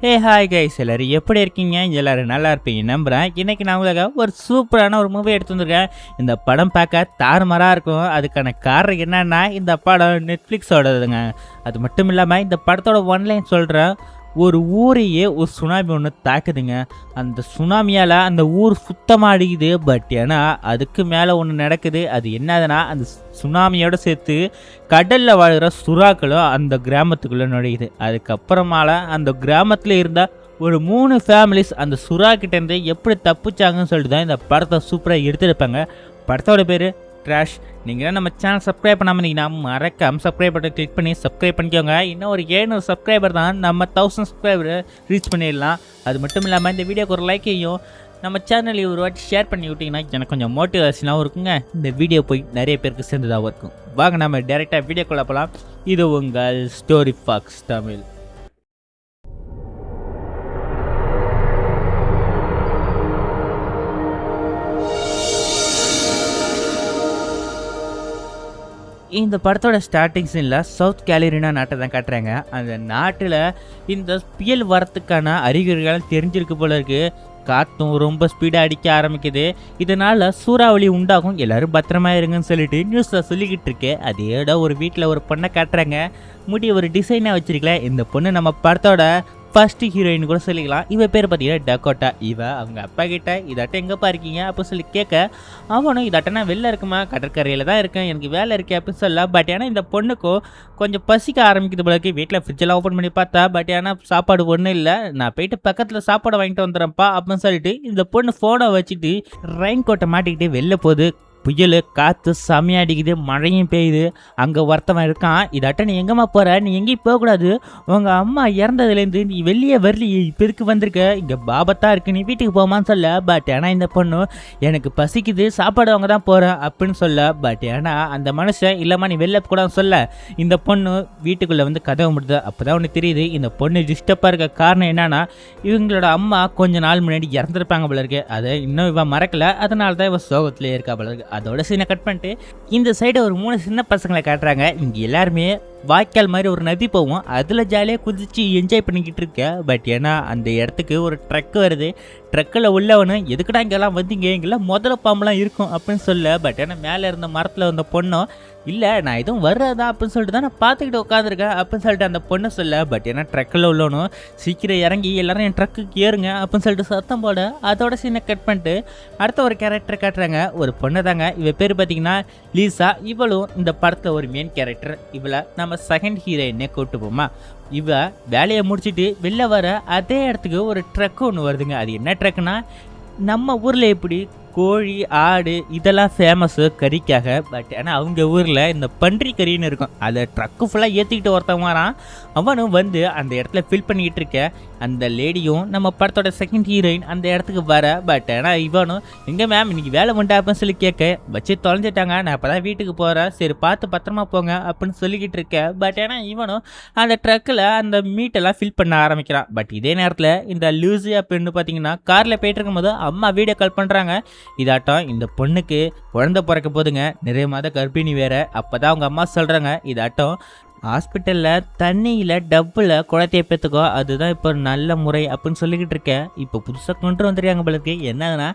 Hi guys, எல்லாரும் எப்படி இருக்கீங்க? எல்லாரும் நல்லா இருப்பீங்க நம்புகிறேன். இன்றைக்கி நான் உங்களுக்கு ஒரு சூப்பரான ஒரு மூவி எடுத்து வந்திருக்கேன். இந்த படம் பார்க்க தாறுமாறாக இருக்கும். அதுக்கான காரணம் என்னன்னா, இந்த படம் நெட்ஃப்ளிக்ஸோடதுங்க. அது மட்டும் இல்லாமல் இந்த படத்தோட ஒன்லைன் சொல்கிறேன். ஒரு ஊரையே ஒரு சுனாமி ஒன்று தாக்குதுங்க. அந்த சுனாமியால் அந்த ஊர் சுத்தமாக அடிக்குது. பட் ஏன்னா அதுக்கு மேலே ஒன்று நடக்குது. அது என்னதுன்னா, அந்த சுனாமியோடு சேர்த்து கடலில் வாழ்கிற சுறாக்களும் அந்த கிராமத்துக்குள்ளே நுழையுது. அதுக்கப்புறமால அந்த கிராமத்தில் இருந்த ஒரு 3 ஃபேமிலிஸ் அந்த சுறா கிட்டேருந்து எப்படி தப்பிச்சாங்கன்னு சொல்லிட்டு தான் இந்த படத்தை சூப்பராக எடுத்துருப்பாங்க. படத்தோட பேர் ட்ராஷ். நீங்கள் நம்ம சேனல் சப்ஸ்கிரைப் பண்ணாமல் இருந்தீங்கன்னா மறக்காம சப்ஸ்கிரைப் பட்டன் கிளிக் பண்ணி சப்ஸ்கிரைப் பண்ணிக்கோங்க. இன்னும் ஒரு 700 சப்ஸ்கிரைபர் தான் நம்ம 1000 சப்ஸ்கிரைபர் ரீச் பண்ணிடலாம். அது மட்டும் இல்லாமல் இந்த வீடியோக்கு ஒரு லைக்கையும் நம்ம சேனலில் ஒரு வாட்டி ஷேர் பண்ணி விட்டிங்கன்னா எனக்கு கொஞ்சம் மோட்டிவேஷனாகவும் இருக்குங்க. இந்த வீடியோ போய் நிறைய பேருக்கு சேர்ந்ததாகவும் இருக்கும். வாங்க நம்ம டேரெக்டாக வீடியோக்குள்ளே போகலாம். இது உங்கள் ஸ்டோரி ஃபாக்ஸ் தமிழ். இந்த படத்தோட ஸ்டார்டிங் சீனில் சவுத் கேலிஃபோர்னியா நாட்டை தான் காட்டுறாங்க. அந்த நாட்டில் இந்த புயல் வரத்துக்கான அறிகுறிகள் தெரிஞ்சிருக்கு போல இருக்குது. காற்றும் ரொம்ப ஸ்பீடாக அடிக்க ஆரம்பிக்குது. இதனால் சூறாவளி உண்டாகும், எல்லோரும் பத்திரமா இருங்கன்னு சொல்லிட்டு நியூஸில் சொல்லிக்கிட்டு இருக்கு. அதேட ஒரு வீட்டில் ஒரு பொண்ணை காட்டுறாங்க. முடி ஒரு டிசைனாக வச்சிருக்கல. இந்த பொண்ணு நம்ம படத்தோட ஃபர்ஸ்ட் ஹீரோயின் கூட சொல்லிக்கலாம். இவ பேர் பார்த்தீங்கன்னா டக்கோட்டா. இவ அவங்க அப்பா கிட்ட இதாட்டம் எங்கேப்பா இருக்கீங்க அப்படின்னு சொல்லி கேட்க, அவனும் இதாட்டம் நான் வெளில இருக்குமா, கடற்கரையில் தான் இருக்கேன், எனக்கு வேலை இருக்கே அப்படின்னு சொல்ல. பட் ஏன்னா இந்த பொண்ணுக்கும் கொஞ்சம் பசிக்க ஆரம்பிக்குது போலக்கு. வீட்டில் ஃப்ரிட்ஜெல்லாம் ஓப்பன் பண்ணி பார்த்தா, பட் ஆனால் சாப்பாடு ஒன்றும் இல்லை. நான் போயிட்டு பக்கத்தில் சாப்பாடு வாங்கிட்டு வந்துடுறேன்ப்பா அப்படின்னு சொல்லிட்டு இந்த பொண்ணு ஃபோனை வச்சுட்டு ரெயின் கோட்டை மாட்டிக்கிட்டு வெளில போகுது. புயல் காற்று செமையாக அடிக்குது, மழையும் பெய்யுது. அங்கே ஒருத்தவன் இருக்கான். இதாட்ட நீ எங்கேம்மா போகிற, நீ எங்கேயும் போகக்கூடாது, உங்கள் அம்மா இறந்ததுலேருந்து நீ வெளியே வரலையே, இப்போ இதுக்கு வந்திருக்க, இங்கே பாபத்தாக இருக்குது, நீ வீட்டுக்கு போமான்னு சொல்ல. பட் ஏன்னா இந்த பொண்ணு எனக்கு பசிக்குது, சாப்பாடு அவங்க தான் போகிறேன் அப்படின்னு சொல்ல. பட் ஏன்னா அந்த மனுஷன் இல்லைம்மா நீ வெளில கூடாதுன்னு சொல்ல. இந்த பொண்ணு வீட்டுக்குள்ளே வந்து கதவை முடியுது. அப்போ தான் ஒன்று தெரியுது, இந்த பொண்ணு டிஸ்டர்பாக இருக்க காரணம் என்னன்னா, இவங்களோட அம்மா கொஞ்ச நாள் முன்னாடி இறந்துருப்பாங்க போல இருக்கு. அதை இன்னும் இவன் மறக்கலை. அதனால தான் இவன் சோகத்திலே இருக்கா போல இருக்கு. அதோட சீனை கட் பண்ணிட்டு இந்த சைடு ஒரு 3 சின்ன பசங்களை காட்டுறாங்க. இங்கே எல்லாருமே வாய்க்கால் மாதிரி ஒரு நதி போவோம், அதில் ஜாலியாக குதிச்சு என்ஜாய் பண்ணிக்கிட்டு இருக்க. பட் ஏன்னா அந்த இடத்துக்கு ஒரு ட்ரக் வருது. ட்ரக்கில் உள்ளவனு எதுக்குடா இங்கெல்லாம் வந்தீங்க, இங்கெல்லாம் முதல்ல பாம்பெலாம் இருக்கும் அப்படின்னு சொல்ல. பட் ஏன்னா மேலே இருந்த மரத்தில் வந்த பொண்ணும் இல்லை நான் எதுவும் வர்றதா அப்படின்னு சொல்லிட்டு தான் நான் பார்த்துக்கிட்டு உட்காந்துருக்கேன் அப்படின்னு சொல்லிட்டு அந்த பொண்ணு சொல்ல. பட் ஏன்னா ட்ரக்கில் உள்ளவனும் சீக்கிரம் இறங்கி எல்லாரும் என் ட்ரக்குக்கு ஏறுங்க அப்படின்னு சொல்லிட்டு சத்தம் போட. அதோட சீனை கட் பண்ணிட்டு அடுத்த ஒரு கேரக்டர் காட்டுறாங்க. ஒரு பொண்ணு தாங்க. இவ பேர் பார்த்தீங்கன்னா லீசா. இவளும் இந்த படத்தில் ஒரு மெயின் கேரக்டர். இவளை நம்ம செகண்ட் ஹீரோயினே கூப்பிட்டு போமா. இவ வேலையை முடிச்சுட்டு வெளில வர அதே இடத்துக்கு ஒரு ட்ரக் ஒன்று வருதுங்க. அது என்ன ட்ரக்குனா, நம்ம ஊரில் எப்படி கோழி ஆடு இதெல்லாம் ஃபேமஸ்ஸு கறிக்காக. பட் ஆனால் அவங்க ஊரில் இந்த பன்றி கறின்னு இருக்கும். அதை ட்ரக்கு ஃபுல்லாக ஏற்றிக்கிட்டு ஒருத்தன் வரான். அவனும் வந்து அந்த இடத்துல ஃபில் பண்ணிக்கிட்டு இருக்க. அந்த லேடியும் நம்ம படத்தோட செகண்ட் ஹீரோயின் அந்த இடத்துக்கு வர. பட் ஆனால் இவனும் எங்கே மேம் இன்னைக்கு வேலை பண்ணா அப்படின்னு சொல்லி கேட்க, வச்சு தொலைஞ்சிட்டாங்க, நான் இப்போ தான் வீட்டுக்கு போகிறேன், சரி பார்த்து பத்திரமா போங்க அப்படின்னு சொல்லிக்கிட்டு இருக்க. பட் ஏன்னா இவனும் அந்த ட்ரக்கில் அந்த மீட்டெல்லாம் ஃபில் பண்ண ஆரம்பிக்கிறான். பட் இதே நேரத்தில் இந்த லூசி அப்படின்னு பார்த்தீங்கன்னா காரில் போயிட்டு இருக்கும்போது அம்மா வீடியோ கால் பண்ணுறாங்க. இதாட்டம் இந்த பொண்ணுக்கு குழந்தை பிறக்க போதுங்க, நிறைய மாத கர்ப்பிணி வேற. அப்போ தான் அவங்க அம்மா சொல்கிறாங்க, இதாட்டம் ஹாஸ்பிட்டலில் தண்ணியில் டப்பில் குழந்தைய பெற்றுக்கோ, அதுதான் இப்போ நல்ல முறை அப்படின்னு சொல்லிக்கிட்டு இருக்கேன். இப்போ புதுசாக கொண்டு வந்துருக்காங்க போலருக்கு. என்னதுன்னா,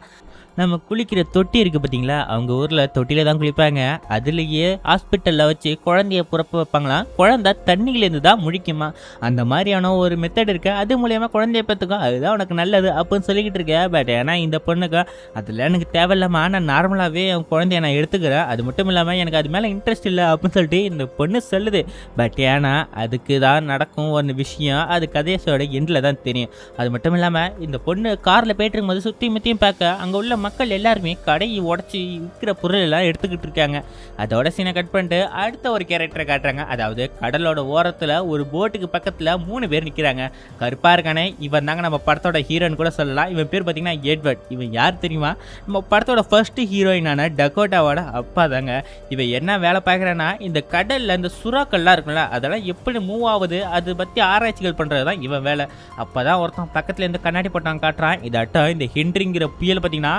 நம்ம குளிக்கிற தொட்டி இருக்குது பார்த்தீங்களா, அவங்க ஊரில் தொட்டியில் தான் குளிப்பாங்க. அதுலேயே ஹாஸ்பிட்டலில் வச்சு குழந்தைய பிறப்பு வைப்பாங்களாம். குழந்தை தண்ணியிலேருந்து தான் முழிக்குமா. அந்த மாதிரியான ஒரு மெத்தட் இருக்குது. அது மூலயமா குழந்தைய பெற்றுக்கோ, அதுதான் உனக்கு நல்லது அப்படின்னு சொல்லிக்கிட்டு இருக்கேன். பட் ஏன்னா இந்த பொண்ணுக்கு அதில் எனக்கு தேவையில்லாமல் நான் நார்மலாகவே என் குழந்தைய நான் எடுத்துக்கிறேன், அது மட்டும் இல்லாமல் எனக்கு அது மேலே இன்ட்ரெஸ்ட் இல்லை அப்படின்னு சொல்லிட்டு இந்த பொண்ணு சொல்லுது. பட் ஏன்னா அதுக்கு தான் நடக்கும் ஒரு விஷயம், அது கதையோட எண்டில் தான் தெரியும். அது மட்டும் இல்லாமல் இந்த பொண்ணு காரில் போயிட்டு இருக்கும்போது சுற்றி முற்றியும் பார்க்க அங்கே உள்ள மக்கள் எல்லாருமே கடையை உடச்சி விற்கிற பொருள் எல்லாம் எடுத்துக்கிட்டு இருக்காங்க. அதோட சீனை கட் பண்ணிட்டு அடுத்த ஒரு கேரக்டரை காட்டுறாங்க. அதாவது கடலோட ஓரத்தில் ஒரு போட்டுக்கு பக்கத்தில் 3 பேர் நிற்கிறாங்க. கருப்பாக இருக்கானே இவன் தாங்க நம்ம படத்தோட ஹீரோயின் கூட சொல்லலாம். இவன் பேர் பார்த்தீங்கன்னா எட்வர்ட். இவன் யார் தெரியுமா, நம்ம படத்தோட ஃபர்ஸ்ட் ஹீரோயினான டக்கோட்டாவோட அப்பா தாங்க. இவன் என்ன வேலை பார்க்குறான்னா, இந்த கடலில் இந்த சுறாக்கள்லாம் இருக்குல்ல, அதெல்லாம் எப்படி மூவ் ஆகுது அதை பற்றி ஆராய்ச்சிகள் பண்ணுறது தான் இவன் வேலை. அப்போ தான் ஒருத்தன் பக்கத்தில் இந்த கண்ணாடி போட்டான் காட்டுறான். இதாட்டம் இந்த ஹென்ரிங்கிற புயல் பார்த்தீங்கன்னா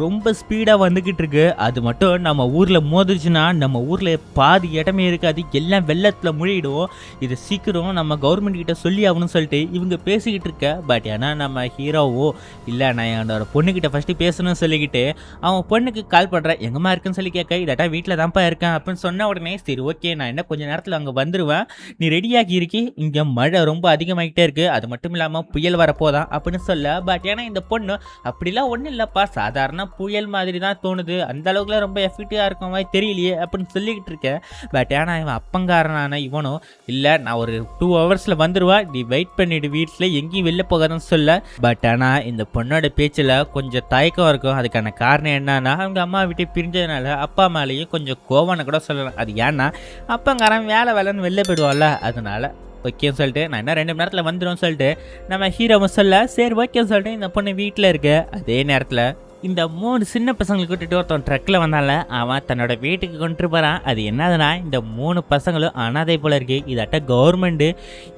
ரொம்ப ஸ்பீடாக வந்துக்கிட்டு இருக்கு. அது மட்டும் நம்ம ஊரில் மோதிச்சுன்னா நம்ம ஊரில் பாதி இடமே இருக்காது, எல்லாம் வெள்ளத்தில் முழிடும். இது சீக்கிரம் நம்ம கவர்மெண்ட் கிட்ட சொல்லி ஆகணும்னு சொல்லிட்டு இவங்க பேசிக்கிட்டு இருக்க. பட் ஏன்னா நம்ம ஹீரோவோ இல்லை நான் என்னோட பொண்ணுக்கிட்ட ஃபஸ்ட்டு பேசணும்னு சொல்லிக்கிட்டு அவன் பொண்ணுக்கு கால் பண்ணுறேன். எங்கம்மா இருக்குன்னு சொல்லி கேட்க, இதாட்டா வீட்டில் தான்ப்பா இருக்கேன் அப்படின்னு சொன்ன உடனே சரி ஓகே நான் என்ன கொஞ்சம் நேரத்தில் அங்கே வந்துடுவேன், நீ ரெடியாகி இருக்கி, இங்கே மழை ரொம்ப அதிகமாகிட்டே இருக்குது, அது மட்டும் இல்லாமல் புயல் வரப்போதான் அப்படின்னு சொல்ல. பட் ஏன்னா இந்த பொண்ணு அப்படிலாம் ஒன்றும் இல்லைப்பா, சாதாரண புயல் மாதிரி தான் தோணுது, அந்த அளவுக்குலாம் ரொம்ப எஃபெக்டிவாக இருக்கும் மாதிரி தெரியலையே அப்படின்னு சொல்லிக்கிட்டு இருக்கேன். பட் ஏன்னா இவன் அப்பங்காரனான இவனும் இல்லை நான் ஒரு 2 ஹவர்ஸில் வந்துடுவா, நீ வெயிட் பண்ணிட்டு வீட்டில் எங்கேயும் வெளில போகாதுன்னு சொல்ல. பட் ஆனால் இந்த பொண்ணோட பேச்சில் கொஞ்சம் தயக்கம் இருக்கும். அதுக்கான காரணம் என்னன்னா அவங்க அம்மா விட்டு பிரிஞ்சதுனால அப்பா மேலேயும் கொஞ்சம் கோவம்னு கூட சொல்லலாம். அது ஏன்னா அப்பங்காரன் வேலைன்னு வெளில போயிடுவாள்ல, அதனால ஓகேன்னு சொல்லிட்டு நான் என்ன 2 மணி நேரத்தில் வந்துடும் சொல்லிட்டு நம்ம ஹீரோவை சொல்ல சரி ஓகேன்னு சொல்லிட்டு இந்த பொண்ணு வீட்டில் இருக்கு. அதே நேரத்தில் இந்த 3 சின்ன பசங்களை கூட்டிட்டு ஒருத்தன் ட்ரக்கில் வந்தால அவன் தன்னோட வீட்டுக்கு கொண்டு போகிறான். அது என்னதுன்னா இந்த 3 பசங்களும் அனாதை போல இருக்கு, இதாட்ட கவர்மெண்ட்டு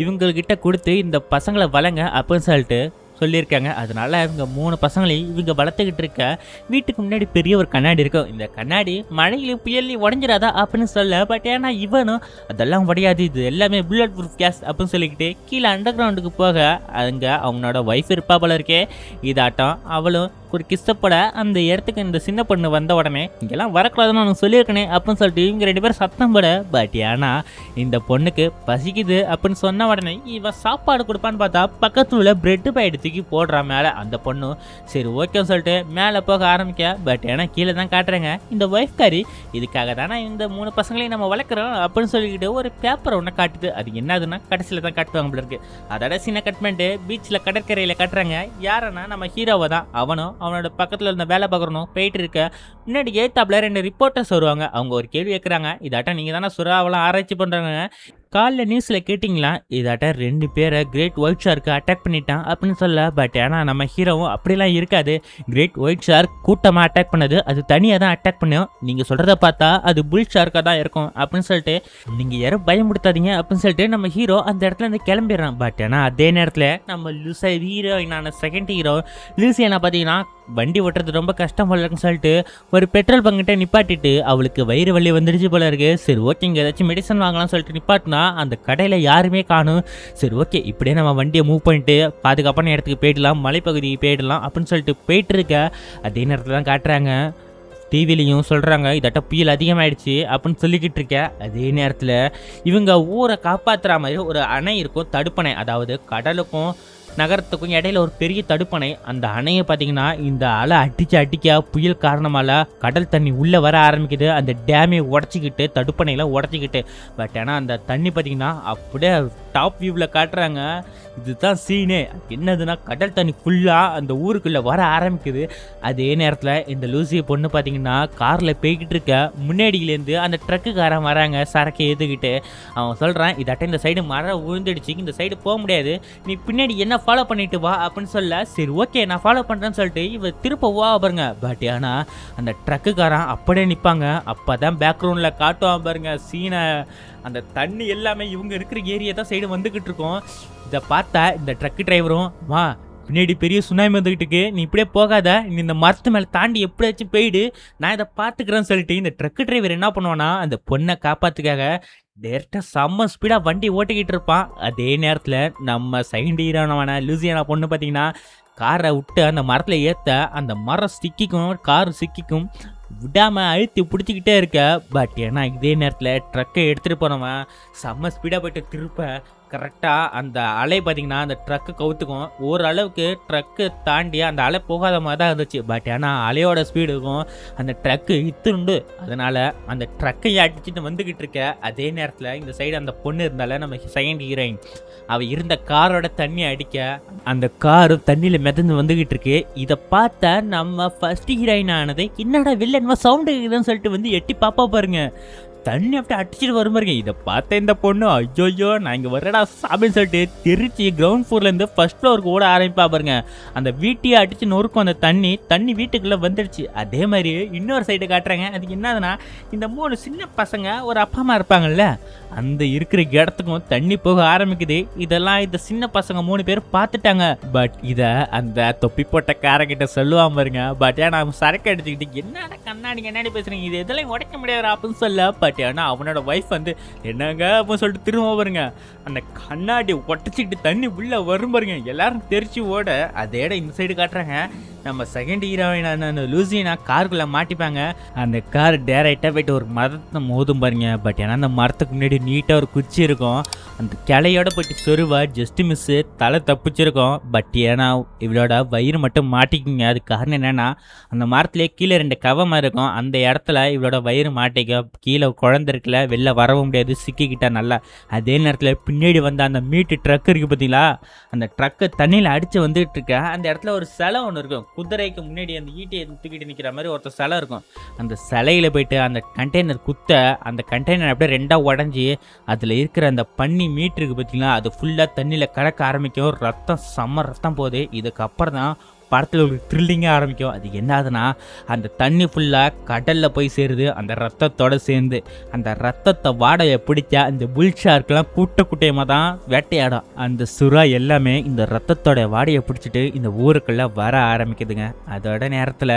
இவங்கக்கிட்ட கொடுத்து இந்த பசங்களை வளங்க அப்படின்னு சொல்லிட்டு சொல்லியிருக்காங்க. அதனால இவங்க 3 பசங்களையும் இவங்க வளர்த்துக்கிட்டு இருக்க. வீட்டுக்கு முன்னாடி பெரிய ஒரு கண்ணாடி இருக்கும். இந்த கண்ணாடி மழையிலையும் புயல்லையும் உடஞ்சிடாதா அப்படின்னு சொல்ல. பட் ஏன்னா இவனும் அதெல்லாம் உடையாது, இது எல்லாமே புல்லட் ப்ரூஃப் கேஸ் அப்படின்னு சொல்லிக்கிட்டு கீழே அண்டர் கிரவுண்டுக்கு போக அங்கே அவனோட ஒய்ஃப் இருப்பா போல இருக்கே. இதாட்டம் அவளும் ஒரு கிஸ்டப்பட அந்த இடத்துக்கு இந்த சின்ன பொண்ணு வந்த உடனே இங்கெல்லாம் வரக்கூடாதுன்னு அவனுக்கு சொல்லியிருக்கனே அப்படின்னு சொல்லிட்டு இவங்க 2 பேரும் சத்தம் பட. பட் ஏன்னா இந்த பொண்ணுக்கு பசிக்குது அப்படின்னு சொன்ன உடனே இவன் சாப்பாடு கொடுப்பான்னு பார்த்தா பக்கத்தில் உள்ள பிரெட் பாக்கெட் தூக்கி போடுறான் மேலே. அந்த பொண்ணு சரி ஓகேன்னு சொல்லிட்டு மேலே போக ஆரம்பிக்க. பட் ஏன்னா கீழே தான் காட்டுறாங்க இந்த ஒய்ஃப் காரி, இதுக்காக தானே இந்த 3 பசங்களையும் நம்ம வளர்க்குறோம் அப்படின்னு சொல்லிக்கிட்டு ஒரு பேப்பர் ஒன்று காட்டுது. அது என்னதுன்னா கடைசியில் தான் காட்டுவாங்க போல இருக்கு. அதோட சின்ன கட் பண்ணிட்டு பீச்சில் கடற்கரையில் காட்டுறாங்க. யாருன்னா நம்ம ஹீரோவை தான். அவனும் அவனோட பக்கத்தில் இருந்த வேலை பார்க்குறனும் போயிட்டு இருக்க. முன்னாடி ஏத்தாப்புல 2 ரிப்போர்ட்டர்ஸ் வருவாங்க. அவங்க ஒரு கேள்வி கேட்குறாங்க, இதாட்டம் நீங்கள் தானே சுறாவெல்லாம் ஆராய்ச்சி பண்ணுறாங்க, காலைல நியூஸில் கேட்டிங்களா இதாட்ட 2 பேரை கிரேட் ஒயிட் ஷார்க்கு அட்டாக் பண்ணிட்டான் அப்படின்னு சொல்ல. பட் ஆனால் நம்ம ஹீரோவும் அப்படிலாம் இருக்காது, கிரேட் ஒயிட் ஷார்க் கூட்டமாக அட்டாக் பண்ணது, அது தனியாக தான் அட்டாக் பண்ணும், நீங்கள் சொல்கிறத பார்த்தா அது புல் ஷார்க்காக தான் இருக்கும் அப்படின்னு சொல்லிட்டு நீங்கள் யாரும் பயமுடுத்தாதீங்க அப்படின்னு சொல்லிட்டு நம்ம ஹீரோ அந்த இடத்துல இருந்து கிளம்பிடுறான். பட் ஆனால் அதே நேரத்தில் நம்ம லூசை ஹீரோயினான செகண்ட் ஹீரோ லூசியானா பார்த்தீங்கன்னா வண்டி ஓட்டுறது ரொம்ப கஷ்டம் போல இருக்குன்னு சொல்லிட்டு ஒரு பெட்ரோல் பங்கிட்ட நிப்பாட்டிட்டு அவளுக்கு வயிறு வலி வந்துடுச்சு போல இருக்கு. சரி ஓகேங்க ஏதாச்சும் மெடிசன் வாங்கலாம்னு சொல்லிட்டு நிப்பாட்டினா அந்த கடையில் யாருமே காணும். சரி ஓகே இப்படியே நம்ம வண்டியை மூவ் பண்ணிட்டு பாதுகாப்பான இடத்துக்கு போயிடலாம், மலைப்பகுதிக்கு போயிடலாம் அப்படின்னு சொல்லிட்டு போயிட்டு இருக்க. அதே நேரத்தில் தான் காட்டுறாங்க டிவிலையும் சொல்கிறாங்க இதாட்ட புயல் அதிகமாகிடுச்சு அப்படின்னு சொல்லிக்கிட்டு இருக்க. அதே நேரத்தில் இவங்க ஊரை காப்பாற்றுற மாதிரி ஒரு அணை இருக்கும், தடுப்பணை, அதாவது கடலுக்கும் நகரத்துக்கும் இடையில ஒரு பெரிய தடுப்பணை. அந்த அணையை பார்த்தீங்கன்னா இந்த அலை அடிக்க புயல் காரணமால கடல் தண்ணி உள்ளே வர ஆரம்பிக்குது. அந்த டேமை உடச்சிக்கிட்டு தடுப்பணையில் உடச்சிக்கிட்டு. பட் ஆனால் அந்த தண்ணி பார்த்தீங்கன்னா அப்படியே டாப் வியூவில் காட்டுறாங்க. இதுதான் சீனே. என்னதுன்னா கடல் தண்ணி ஃபுல்லாக அந்த ஊருக்குள்ளே வர ஆரம்பிக்குது. அதே நேரத்தில் இந்த லூசியை பொண்ணு பார்த்தீங்கன்னா காரில் போய்கிட்டு இருக்க. முன்னாடியிலேருந்து அந்த ட்ரக்குக்காரன் வராங்க சரக்கை ஏற்றுக்கிட்டு. அவன் சொல்கிறான் இதாட்ட இந்த சைடு மரம் விழுந்துடுச்சு, இந்த சைடு போக முடியாது, நீ பின்னாடி என்ன ஃபாலோ பண்ணிட்டு வா அப்படின்னு சொல்ல. சரி ஓகே நான் ஃபாலோ பண்ணுறேன்னு சொல்லிட்டு இவ திருப்ப வா பாருங்க. பட் ஆனால் அந்த ட்ரக்குக்காரன் அப்படியே நிற்பாங்க. அப்போ தான் பேக்ரவுண்டில் காட்டுவான் பாருங்க சீனை. அந்த தண்ணி எல்லாமே இவங்க இருக்கிற ஏரியா தான் சைடு வந்துக்கிட்டு இருக்கோம். இதை பார்த்தா இந்த ட்ரக்கு டிரைவரும் வா பின்னாடி பெரிய சுனாமி வந்துக்கிட்டு இருக்கு, நீ இப்படியே போகாத, நீ இந்த மரத்து மேலே தாண்டி எப்படியாச்சும் போயிடு, நான் இதை பார்த்துக்கிறேன்னு சொல்லிட்டு இந்த ட்ரக்கு டிரைவர் என்ன பண்ணுவான்னா அந்த பொண்ணை காப்பாற்றுக்காக டேரெக்டாக செம்ம ஸ்பீடாக வண்டி ஓட்டிக்கிட்டு இருப்பான். அதே நேரத்தில் நம்ம செகண்ட் ஹீரோனான லூசியானா பொண்ணு பார்த்தீங்கன்னா காரை விட்டு அந்த மரத்தில் ஏற்ற அந்த மரம் சிக்கிக்கும், கார் சிக்கிக்கும், விடாமல் அழுத்தி பிடிச்சிக்கிட்டே இருக்க. பட் ஏன்னா இதே நேரத்தில் ட்ரக்கை எடுத்துகிட்டு போனவன் செம்ம ஸ்பீடாக போய்ட்டு திருப்ப கரெக்டாக அந்த அலை பார்த்திங்கன்னா அந்த ட்ரக்கு கவுத்துக்கும். ஓரளவுக்கு ட்ரக்கு தாண்டி அந்த அலை போகாத மாதிரி தான் இருந்துச்சு. பட் ஆனால் அலையோட ஸ்பீடுக்கும் அந்த ட்ரக்கு இத்துண்டு, அதனால் அந்த ட்ரக்கை அடிச்சுட்டு வந்துக்கிட்டு இருக்க. அதே நேரத்தில் இந்த சைடு அந்த பொண்ணு இருந்தால நம்ம செகண்ட் ஹீரோயின் அவள் இருந்த காரோட தண்ணி அடிக்க அந்த காரு தண்ணியில் மிதந்து வந்துக்கிட்டு இருக்கு. இதை பார்த்த நம்ம ஃபர்ஸ்ட் ஹீரோயின் ஆனது என்னடா வில்லன்மா சவுண்டு இதுன்னு சொல்லிட்டு வந்து எட்டி பாப்பா பாருங்க. தண்ணி அப்படியே அடிச்சிட்டு வரும் பாருங்க. இதை பார்த்த இந்த பொண்ணு ஐயோ நான் இங்கே வரடா சாப்பின்னு சொல்லிட்டு திருச்சி கிரவுண்ட் ஃப்ளோர்லேருந்து ஃபர்ஸ்ட் ஃப்ளோருக்கு ஓட ஆரம்பிப்பா பாருங்க. அந்த வீட்டையே அடிச்சு நொறுக்கும் அந்த தண்ணி வீட்டுக்குள்ளே வந்துடுச்சு. அதே மாதிரி இன்னொரு சைடு காட்டுறாங்க. அதுக்கு என்னதுன்னா இந்த 3 சின்ன பசங்க ஒரு அப்பா அம்மா இருப்பாங்கல்ல, அந்த இருக்கிற இடத்துக்கும் தண்ணி போக ஆரம்பிக்குது. இதெல்லாம் இந்த சின்ன பசங்க 3 பேர் பார்த்துட்டாங்க. பட் இதை அந்த தொப்பி போட்ட காரங்கிட்ட சொல்லுவான் பாருங்க. பட் ஏன்னா அவன் சரக்கு அடிச்சுக்கிட்டு என்னடா கண்ணாடி பேசுறீங்க, இது எதெல்லாம் உடைக்க முடியாது அப்படின்னு சொல்ல. பட் ஏன்னா அவனோட ஒய்ஃப் வந்து என்னங்க அப்படின்னு சொல்லிட்டு திரும்ப பாருங்க, அந்த கண்ணாடி உடச்சிக்கிட்டு தண்ணி உள்ள வரும் பாருங்க. எல்லாரும் தெரிச்சு ஓட அதோட இந்த சைடு காட்டுறாங்க. நம்ம செகண்ட் ஹீரோயினான லூசினா காருக்குள்ளே மாட்டிப்பாங்க. அந்த கார் டேரெக்டாக போயிட்டு ஒரு மரத்தை மோதும் பாருங்க. பட் ஏன்னா அந்த மரத்துக்கு முன்னாடி நீட்டாக ஒரு குச்சி இருக்கும். அந்த கிளையோட போயிட்டு சொருவா ஜஸ்ட் மிஸ்ஸு தலை தப்பிச்சிருக்கும். பட் ஏன்னா இவளோட வயிறு மட்டும் மாட்டிக்குங்க. அது காரணம் என்னென்னா அந்த மரத்துலேயே கீழே 2 கவமாக இருக்கும். அந்த இடத்துல இவளோட வயிறு மாட்டிக்கும். கீழே குழந்தை இருக்குல்ல, வெளில வரவும் முடியாது, சிக்கிக்கிட்டா நல்லா. அதே நேரத்தில் பின்னாடி வந்த அந்த மீட்டு ட்ரக் இருக்குது பார்த்தீங்களா, அந்த ட்ரக்கை தண்ணியில் அடித்து வந்துட்டு இருக்க. அந்த இடத்துல ஒரு சிலை ஒன்று இருக்கும். குதிரைக்கு முன்னாடி அந்த ஈட்டியை தூக்கிட்டு நிற்கிற மாதிரி ஒருத்தர் சிலை இருக்கும். அந்த சிலையில் போயிட்டு அந்த கண்டெய்னர் குத்த, அந்த கண்டெய்னர் அப்படியே 2ஆக உடஞ்சி அதில் இருக்கிற அந்த பன்னி மீட் இருக்குது பார்த்தீங்களா, அது ஃபுல்லாக தண்ணியில் கலக்க ஆரம்பிக்கும். ரத்தம் செம்ம ரத்தம் போகுது. இதுக்கப்புறம் தான் படத்தில் ஒரு த்ரில்லிங்காக ஆரம்பிக்கும். அது என்னதுன்னா அந்த தண்ணி ஃபுல்லாக கடலில் போய் சேருது அந்த ரத்தத்தோடு சேர்ந்து. அந்த ரத்தத்தை வாடையை பிடிச்சா இந்த புல் ஷார்க்கெலாம் கூட்டமாக தான் வேட்டையாடும். அந்த சுறா எல்லாமே இந்த ரத்தத்தோட வாடையை பிடிச்சிட்டு இந்த ஊருக்குள்ளே வர ஆரம்பிக்குதுங்க. அதோட நேரத்தில்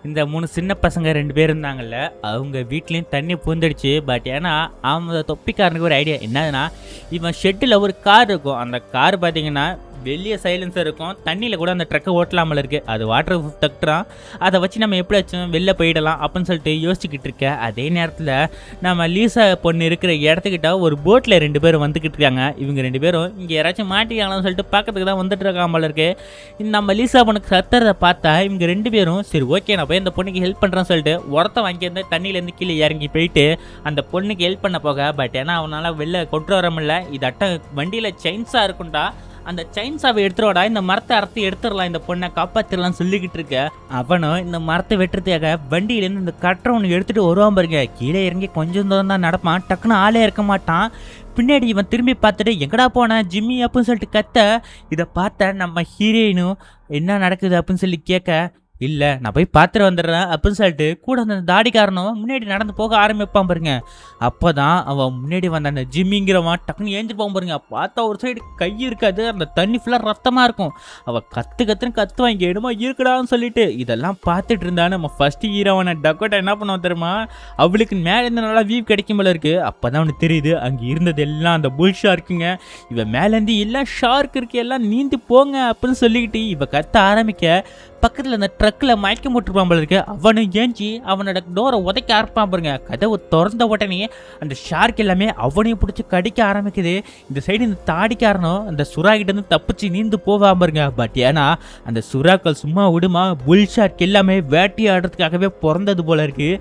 இந்த 3 சின்ன பசங்க 2 பேர் இருந்தாங்கல்ல, அவங்க வீட்லேயும் தண்ணி பூந்துடுச்சு. பட் ஏன்னா அவங்க தொப்பிக்காரனுக்கு ஒரு ஐடியா என்னதுன்னா, இவன் ஷெட்டில் ஒரு கார் இருக்கும். அந்த கார் பார்த்தீங்கன்னா வெளியே சைலன்சர் இருக்கும், தண்ணியில் கூட அந்த ட்ரக்கை ஓட்டலாமல் இருக்குது. அது வாட்டர் ப்ரூஃப் டக்டரான், அதை வச்சு நம்ம எப்படியாச்சும் வெளில போயிடலாம் அப்படின்னு சொல்லிட்டு யோசிச்சுக்கிட்டு இருக்க. அதே நேரத்தில் நம்ம லீசா பொண்ணு இருக்கிற இடத்துக்கிட்ட ஒரு போட்டில் 2 பேரும் வந்துக்கிட்டு இருக்காங்க. இவங்க 2 பேரும் இங்கே யாராச்சும் மாட்டிக்காங்களான்னு சொல்லிட்டு பார்க்கறதுக்கு தான் வந்துட்டு இருக்காமல் இருக்குது. நம்ம லீசா பொண்ணுக்கு சத்துறதை பார்த்தா இவங்க 2 பேரும் சரி ஓகே நான் போய் அந்த பொண்ணுக்கு ஹெல்ப் பண்ணுறேன்னு சொல்லிட்டு ஒருத்த வாங்கியிருந்த தண்ணியிலேருந்து கீழே இறங்கி போயிட்டு அந்த பொண்ணுக்கு ஹெல்ப் பண்ண போக. பட் ஏன்னா அவனால் வெளில கொண்டு வர முடியல. இதாட்ட வண்டியில் செயின்ஸா இருக்குண்டா, அந்த செயின்ஸாவை எடுத்துருவாடா, இந்த மரத்தை அறுத்து எடுத்துடலாம், இந்த பொண்ணை காப்பாற்றிடலாம் சொல்லிக்கிட்டு இருக்க. அவனும் இந்த மரத்தை வெட்டுறதுக்காக வண்டியிலேருந்து இந்த கட்டரை ஒன்று எடுத்துகிட்டு வருவான் பாருங்க. கீழே இறங்கி கொஞ்சம் தூரம் தான் நடப்பான், டக்குன்னு ஆளே இருக்க மாட்டான். பின்னாடி இவன் திரும்பி பார்த்துட்டு எங்கடா போன ஜிம்மி அப்படின்னு சொல்லிட்டு கத்த. இதை பார்த்த நம்ம ஹீரோயினும் என்ன நடக்குது அப்படின்னு சொல்லி கேட்க, இல்லை நான் போய் பார்த்துட்டு வந்துடுறேன் அப்படின்னு சொல்லிட்டு கூட அந்த தாடிக்காரனும் முன்னாடி நடந்து போக ஆரம்பிப்பான் பாருங்க. அப்போ தான் அவன் முன்னாடி வந்த அந்த ஜிம்மிங்கிறவன் டக்குன்னு ஏஞ்சிருப்பான் பாருங்க. பார்த்தா ஒரு சைடு கை இருக்காது, அந்த தண்ணி ஃபுல்லாக ரத்தமாக இருக்கும். அவள் கத்துன்னு கத்துவான், இங்கே என்னமோ இருக்குடான்னு சொல்லிட்டு. இதெல்லாம் பார்த்துட்டு இருந்தா நம்ம ஃபர்ஸ்ட் ஹீரோவான டக்கோட்டா என்ன பண்ணுவான் தெரியுமா, அவளுக்கு மேலே இருந்து நல்லா வியூ கிடைக்கும் போல இருக்கு. அப்போ தான் அவனுக்கு தெரியுது அங்கே இருந்தது எல்லாம் அந்த புல் ஷார்க்குங்க. இவன் மேலேருந்து எல்லாம் ஷார்க் இருக்கு, எல்லாம் நீந்தி போங்க அப்படின்னு சொல்லிக்கிட்டு இவ கத்த ஆரம்பிக்க. பக்கத்தில் அந்த ட்ரக்கில் மயக்கம் போட்டுருப்பான் போல இருக்கு. அவனும் ஏஞ்சி அவனோட டோரை உதைக்க ஆரம்பிப்பான் பாருங்க. கதவு திறந்த உடனே அந்த ஷார்க் எல்லாமே அவனையும் பிடிச்சி கடிக்க ஆரம்பிக்குது. இந்த சைடு இந்த தாடிக்காரனும் அந்த சுறா கிட்ட இருந்து தப்பிச்சு நீந்து போவான் பாருங்க. பட் ஏன்னா அந்த சுறாக்கள் சும்மா விடுமா, புல் ஷார்க் எல்லாமே வேட்டையாடுறதுக்காகவே பிறந்தது போல இருக்கு.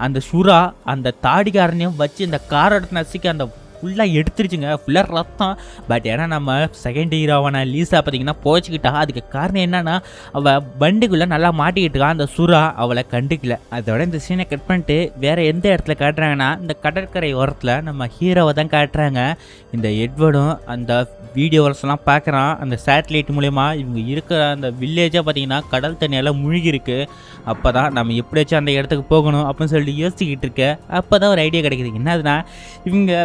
அந்த சுறா அந்த தாடிக்காரனையும் வச்சு இந்த காரோட நசிக்க அந்த ஃபுல்லாக எடுத்துருச்சுங்க, ஃபுல்லாக ரத்தம். பட் ஏன்னா நம்ம செகண்ட் ஹீரோவான லீசா பார்த்தீங்கன்னா போச்சுக்கிட்டா. அதுக்கு காரணம் என்னன்னா அவள் வண்டிக்குள்ளே நல்லா மாட்டிக்கிட்டு இருக்கா. அந்த சுறா அவளை கண்டுக்கல. அதோட இந்த சீனை கட் பண்ணிட்டு வேறு எந்த இடத்துல காட்டுறாங்கன்னா இந்த கடற்கரை ஓரத்தில் நம்ம ஹீரோவை தான் காட்டுறாங்க. இந்த எட்வர்டும் அந்த வீடியோஸ்லாம் பார்க்குறான். அந்த சேட்டலைட் மூலயமா இவங்க இருக்கிற அந்த வில்லேஜாக பார்த்தீங்கன்னா கடல் தண்ணியெல்லாம் முழுகிருக்கு. அப்போ தான் நம்ம எப்படியாச்சும் அந்த இடத்துக்கு போகணும் அப்படின்னு சொல்லிட்டு யோசிச்சுக்கிட்டு இருக்க. அப்போ தான் ஒரு ஐடியா கிடைக்குது. என்னதுன்னா இவங்க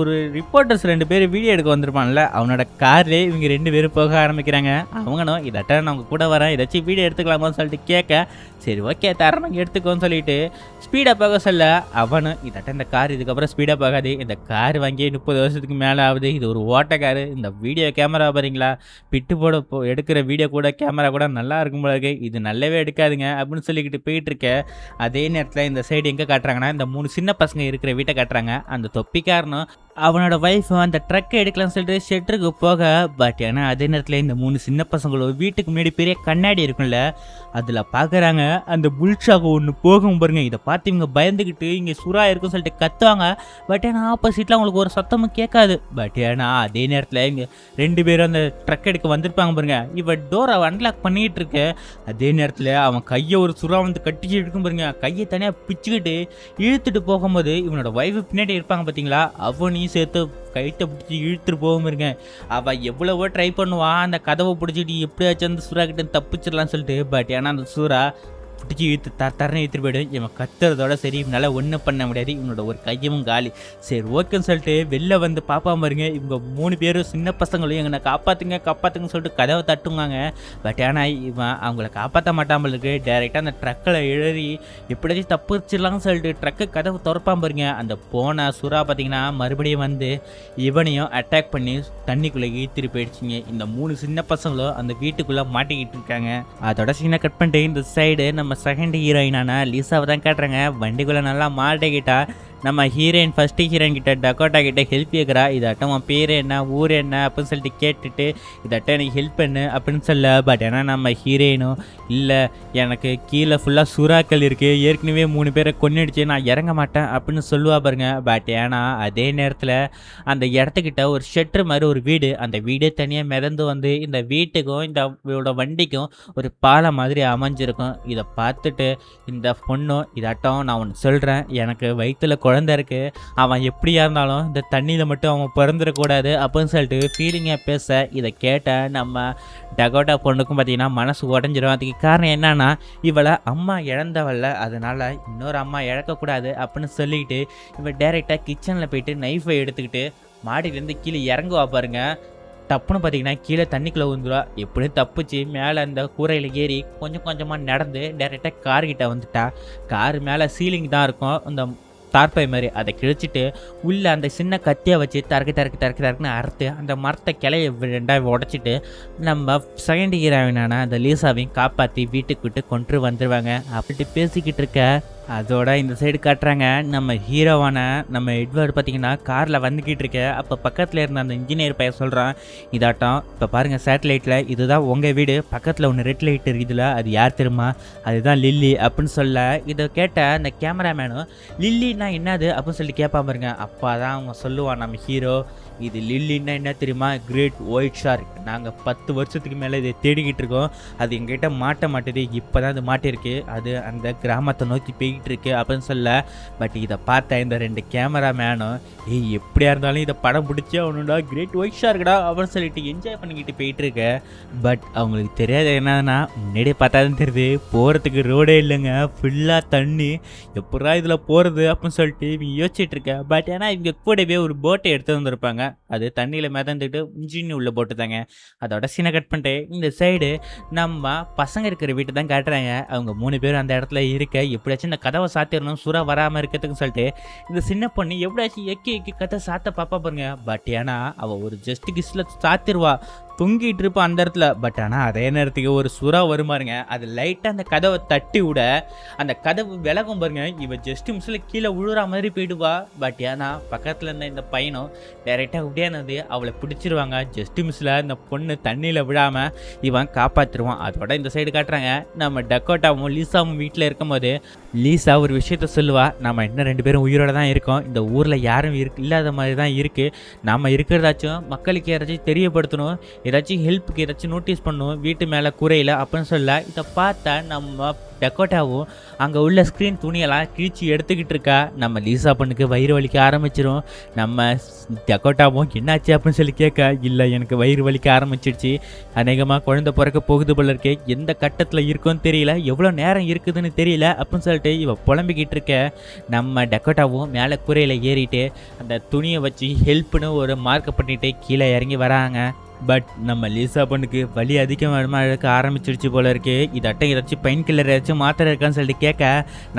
ஒரு ரிப்போர்ட்டர்ஸ் 2 பேர் வீடியோ எடுக்க வந்திருப்பான்ல, அவனோட கார்லேயே இவங்க 2 பேரும் போக ஆரம்பிக்கிறாங்க. அவங்களும் இதட்ட நான் அவங்க கூட வரேன், ஏதாச்சும் வீடியோ எடுத்துக்கலாமான்னு சொல்லிட்டு கேட்க, சரி ஓகே தரமாக எடுத்துக்கோன்னு சொல்லிட்டு ஸ்பீடாக போக சொல்ல, அவனும் இதட்ட இந்த கார் இதுக்கப்புறம் ஸ்பீடாக போகாது, இந்த கார் வாங்கி 30 வருஷத்துக்கு மேலே ஆகுது, இது ஒரு ஓட்ட காரு, இந்த வீடியோ கேமரா பாருங்களா, பிட்டு போட எடுக்கிற வீடியோ கூட கேமரா கூட நல்லா இருக்கும் போல இருக்கு, இது நல்லாவே எடுக்காதுங்க அப்படின்னு சொல்லிக்கிட்டு போயிட்டு இருக்க. அதே நேரத்தில் இந்த சைடு எங்கே காட்டுறாங்கன்னா இந்த 3 சின்ன பசங்க இருக்கிற வீட்டை காட்டுறாங்க. அந்த தொப்பிக்காரனும் சைடும் அவனோட ஒய்ஃபும் அந்த ட்ரக்கை எடுக்கலாம்னு சொல்லிட்டு ஷெட்டருக்கு போக பட் ஏன்னா அதே நேரத்தில் இந்த 3 சின்ன பசங்களும் வீட்டுக்கு முன்னாடி பெரிய கண்ணாடி இருக்கும்ல அதில் பார்க்குறாங்க அந்த புல்ஷாக ஒன்று போகும் பாருங்க. இதை பார்த்து இவங்க பயந்துக்கிட்டு இங்கே சுறா இருக்குன்னு சொல்லிட்டு கத்துவாங்க. பட் ஏன்னா ஆப்போசிட்டில் அவங்களுக்கு ஒரு சத்தமும் கேட்காது. பட் ஏன்னா அதே நேரத்தில் இங்கே 2 பேரும் அந்த ட்ரக் எடுக்க வந்திருப்பாங்க பாருங்க. இவன் டோரை அன்லாக் பண்ணிக்கிட்டு இருக்கு. அதே நேரத்தில் அவன் கையை ஒரு சுறா வந்து கட்டிச்சு இருக்கும் பாருங்க. கையை தனியாக பிச்சுக்கிட்டு இழுத்துட்டு போகும்போது இவனோட ஒய்ஃபு பின்னாடி இருப்பாங்க பார்த்தீங்களா, அவனையும் சேர்த்து கைத்தை பிடிச்சி இழுத்துட்டு போகும் இருங்க. அவள் எவ்வளவோ ட்ரை பண்ணுவான் அந்த கதவை பிடிச்சிட்டு எப்படியாச்சும் அந்த சுறா கிட்ட தப்பிச்சிடலான்னு சொல்லிட்டு. பட் ஏன்னா அந்த சுறா பிடிச்சி இழுத்து தரன்னு இழுத்துட்டு போயிடும். இவன் கத்துறதோட சரி இவனால ஒன்றும் பண்ண முடியாது. இவனோட ஒரு கையவும் காலி. சரி ஓகேன்னு சொல்லிட்டு வெளில வந்து பாப்பா பாருங்க. இவங்க 3 பேரும் சின்ன பசங்களும் எங்களை காப்பாற்றுங்கன்னு சொல்லிட்டு கதவை தட்டுவாங்க. பட் ஆனால் இவன் அவங்கள காப்பாற்ற மாட்டாமல் இருக்கு. டைரெக்டாக அந்த ட்ரக்கில் எழுதி எப்படியாச்சும் தப்பிச்சிடலாம்னு சொல்லிட்டு ட்ரக்கு கதவை திறப்பான் பாருங்க. அந்த போன சுறா பார்த்தீங்கன்னா மறுபடியும் வந்து இவனையும் அட்டாக் பண்ணி தண்ணிக்குள்ளே இழுத்துட்டு போயிடுச்சிங்க. இந்த 3 சின்ன பசங்களும் அந்த வீட்டுக்குள்ளே மாட்டிக்கிட்டு இருக்காங்க. அதோட சீனை கட் பண்ணிட்டு இந்த சைடு நம்ம செகண்ட் ஹீரோயினான லிசாவை தான் காட்டுறாங்க. வண்டிக்குள்ளே நல்லா மாட்டிக்கிட்டா. நம்ம ஹீரோயின் ஃபஸ்ட்டு ஹீரோயின் கிட்ட டக்கோட்டா கிட்ட ஹெல்ப் கேட்குறா. இதாட்டம் உன் பேர் என்ன ஊர் என்ன அப்படின்னு சொல்லிட்டு கேட்டுட்டு இதாட்டம் எனக்கு ஹெல்ப் பண்ணு அப்படின்னு சொல்ல. பட் ஏன்னா நம்ம ஹீரோயினும் இல்லை எனக்கு கீழே ஃபுல்லாக சுறாக்கள் இருக்குது, ஏற்கனவே 3 பேரை கொன்னிடுச்சு, நான் இறங்க மாட்டேன் அப்படின்னு சொல்லுவா பாருங்க. பட் ஏன்னா அதே நேரத்தில் அந்த இடத்துக்கிட்ட ஒரு ஷெட்ரு மாதிரி ஒரு வீடு, அந்த வீடே தனியாக மிதந்து வந்து இந்த வீட்டுக்கும் இந்த வண்டிக்கும் ஒரு பாலம் மாதிரி அமைஞ்சிருக்கும். இதை பார்த்துட்டு இந்த பொண்ணும் இதாட்டம் நான் ஒன்று சொல்கிறேன், எனக்கு வயிற்றுல குழந்தை இருக்கு, அவன் எப்படியா இருந்தாலும் இந்த தண்ணியில் மட்டும் அவன் பிறந்துடக்கூடாது அப்படின்னு சொல்லிட்டு ஃபீலிங்காக பேச. இதை கேட்ட நம்ம டகோட்டா பொண்ணுக்கும் பார்த்தீங்கன்னா மனசு உடஞ்சிடும். அதுக்கு காரணம் என்னன்னா இவளை அம்மா இழந்தவல்ல, அதனால இன்னொரு அம்மா இழக்கக்கூடாது அப்படின்னு சொல்லிக்கிட்டு இவள் டைரெக்டாக கிச்சனில் போயிட்டு நைஃபை எடுத்துக்கிட்டு மாடியிலேருந்து கீழே இறங்குவா பாருங்க. டப்புன்னு பார்த்தீங்கன்னா கீழே தண்ணிக்குள்ளே விழுந்துருவா. எப்படியும் தப்பிச்சு மேலே அந்த கூரையில் ஏறி கொஞ்சம் கொஞ்சமாக நடந்து டைரெக்டாக கார்கிட்ட வந்துட்டா. கார் மேலே சீலிங் தான் இருக்கும், அந்த தார்ப்பை மாதிரி அதை கிழிச்சிட்டு உள்ளே அந்த சின்ன கத்தியை வச்சு தரக்குன்னு அறுத்து அந்த மரத்தை கிளைய 2 உடச்சிட்டு நம்ம செகண்ட் ஹீரோயினான அந்த லீசாவையும் காப்பாற்றி வீட்டுக்கு விட்டு கொண்டு வந்துடுவாங்க. அப்படின்ட்டு பேசிக்கிட்டு இருக்க அதோட இந்த சைடு காட்டுறாங்க நம்ம ஹீரோவான நம்ம எட்வர்டு பார்த்தீங்கன்னா காரில் வந்துக்கிட்டு இருக்க. அப்போ பக்கத்தில் இருந்த அந்த இன்ஜினியர் பையன் சொல்கிறான், இதாட்டம் இப்போ பாருங்கள் சேட்டலைட்டில் இதுதான் உங்கள் வீடு, பக்கத்தில் ஒன்று ரெட் லைட் இருக்குதுல அது யார் தெரியுமா, அதுதான் லில்லி அப்படின்னு சொல்ல. இதை கேட்ட அந்த கேமராமேனும் லில்லின்னா என்னது அப்படின்னு சொல்லி கேட்பான் பாருங்க. அப்போ தான் அவங்க சொல்லுவான் நம்ம ஹீரோ, இது லில்லின்னா என்ன தெரியுமா, கிரேட் ஒயிட் ஷார்க், நாங்கள் 10 வருஷத்துக்கு மேலே இதை தேடிக்கிட்டு இருக்கோம், அது எங்ககிட்ட மாட்ட மாட்டேது, இப்போ தான் அது மாட்டிருக்கு, அது அந்த கிராமத்தை நோக்கி போய்கிட்டு இருக்கு அப்படின்னு சொல்ல. பட் இதை பார்த்த இந்த 2 கேமராமேனும் எப்படியா இருந்தாலும் இதை படம் பிடிச்சி அவனோட கிரேட் ஒயிட் ஷார்க்கடா அப்படின்னு சொல்லிட்டு என்ஜாய் பண்ணிக்கிட்டு போயிட்டு இருக்க. பட் அவங்களுக்கு தெரியாது என்னன்னா முன்னாடியே பார்த்தாதான் தெரியுது போகிறதுக்கு ரோடே இல்லைங்க, ஃபுல்லாக தண்ணி, எப்படா இதில் போகிறது அப்படின்னு சொல்லிட்டு இவங்க யோசிச்சுட்டு இருக்க. பட் ஏன்னா இவங்க கூடவே ஒரு போட்டை எடுத்து வந்திருப்பாங்க, அது தண்ணியில் மிதந்துட்டு இன்ஜின் உள்ள போட்டுதாங்க. அதோட சீனை கட் பண்ணிட்டு இந்த சைடு நம்ம பசங்க இருக்கிற வீட்டு தான் காட்டுறாங்க. அவங்க 3 பேரும் அந்த இடத்துல இருக்க. எப்படியாச்சும் இந்த கதவை சாத்திடணும் சுறா வராமல் இருக்கிறதுக்கு சொல்லிட்டு இந்த சின்ன பொண்ணு எப்படியாச்சும் எக்கி கதை சாத்த பாப்பா பாருங்க. பட் ஏன்னா அவள் ஒரு ஜஸ்ட் கிஸ்ல சாத்திடுவா, தொங்கிட்டு இருப்பான் அந்த இடத்துல. பட் ஆனால் அதே நேரத்துக்கு ஒரு சுறா வருமாருங்க, அது லைட்டாக அந்த கதவை தட்டி விட அந்த கதவு விலகும் பாருங்க. இவன் ஜஸ்ட் மிஸ்ல கீழே விழுற மாதிரி போயிடுவா. பட் ஏன்னா பக்கத்தில் இருந்த இந்த பையனும் டைரெக்டாக விடையானது அவளை பிடிச்சிருவாங்க. ஜஸ்ட் மிஸ்ல இந்த பொண்ணு தண்ணியில் விழாமல் இவன் காப்பாற்றிடுவான். அதோட இந்த சைடு காட்டுறாங்க நம்ம டக்கோட்டாவும் லீசாவும் வீட்டில் இருக்கும்போது லீசா ஒரு விஷயத்த சொல்லுவா, நம்ம இன்னும் 2 பேரும் உயிரோட தான் இருக்கோம், இந்த ஊரில் யாரும் இல்லாத மாதிரி தான் இருக்குது, நம்ம இருக்கிறதாச்சும் மக்களுக்கு யாராச்சும் தெரியப்படுத்தணும், ஏதாச்சும் ஹெல்ப்புக்கு ஏதாச்சும் நோட்டீஸ் பண்ணுவோம் வீட்டு மேலே குறையில அப்படின்னு சொல்ல. இதை பார்த்தா நம்ம டக்கோட்டாவும் அங்கே உள்ள ஸ்க்ரீன் துணியெல்லாம் கிழிச்சு எடுத்துக்கிட்டு இருக்கா. நம்ம லீசா பொண்ணுக்கு வயிறு வலிக்க ஆரம்பிச்சிடும். நம்ம டக்கோட்டாவும் என்னாச்சு அப்படின்னு சொல்லி கேட்க, இல்லை எனக்கு வயிறு வலிக்க ஆரம்பிச்சிடுச்சு, அநேகமாக குழந்தை பிறக்க போகுது போல இருக்கே, எந்த கட்டத்தில் இருக்குன்னு தெரியல, எவ்வளோ நேரம் இருக்குதுன்னு தெரியல அப்படின்னு சொல்லிட்டு இவ புலம்பிக்கிட்டு இருக்க. நம்ம டக்கோட்டாவும் மேலே குறையில் ஏறிட்டு அந்த துணியை வச்சு ஹெல்ப்னு ஒரு மார்க் பண்ணிட்டு கீழே இறங்கி வராங்க. பட் நம்ம லீசா பொண்ணுக்கு வலி அதிகமாக இருக்க ஆரம்பிச்சிருச்சு போல இருக்கு. இதாட்டம் ஏதாச்சும் பெயின் கில்லர் ஏதாச்சும் மாத்திரை இருக்கான்னு சொல்லிட்டு கேட்க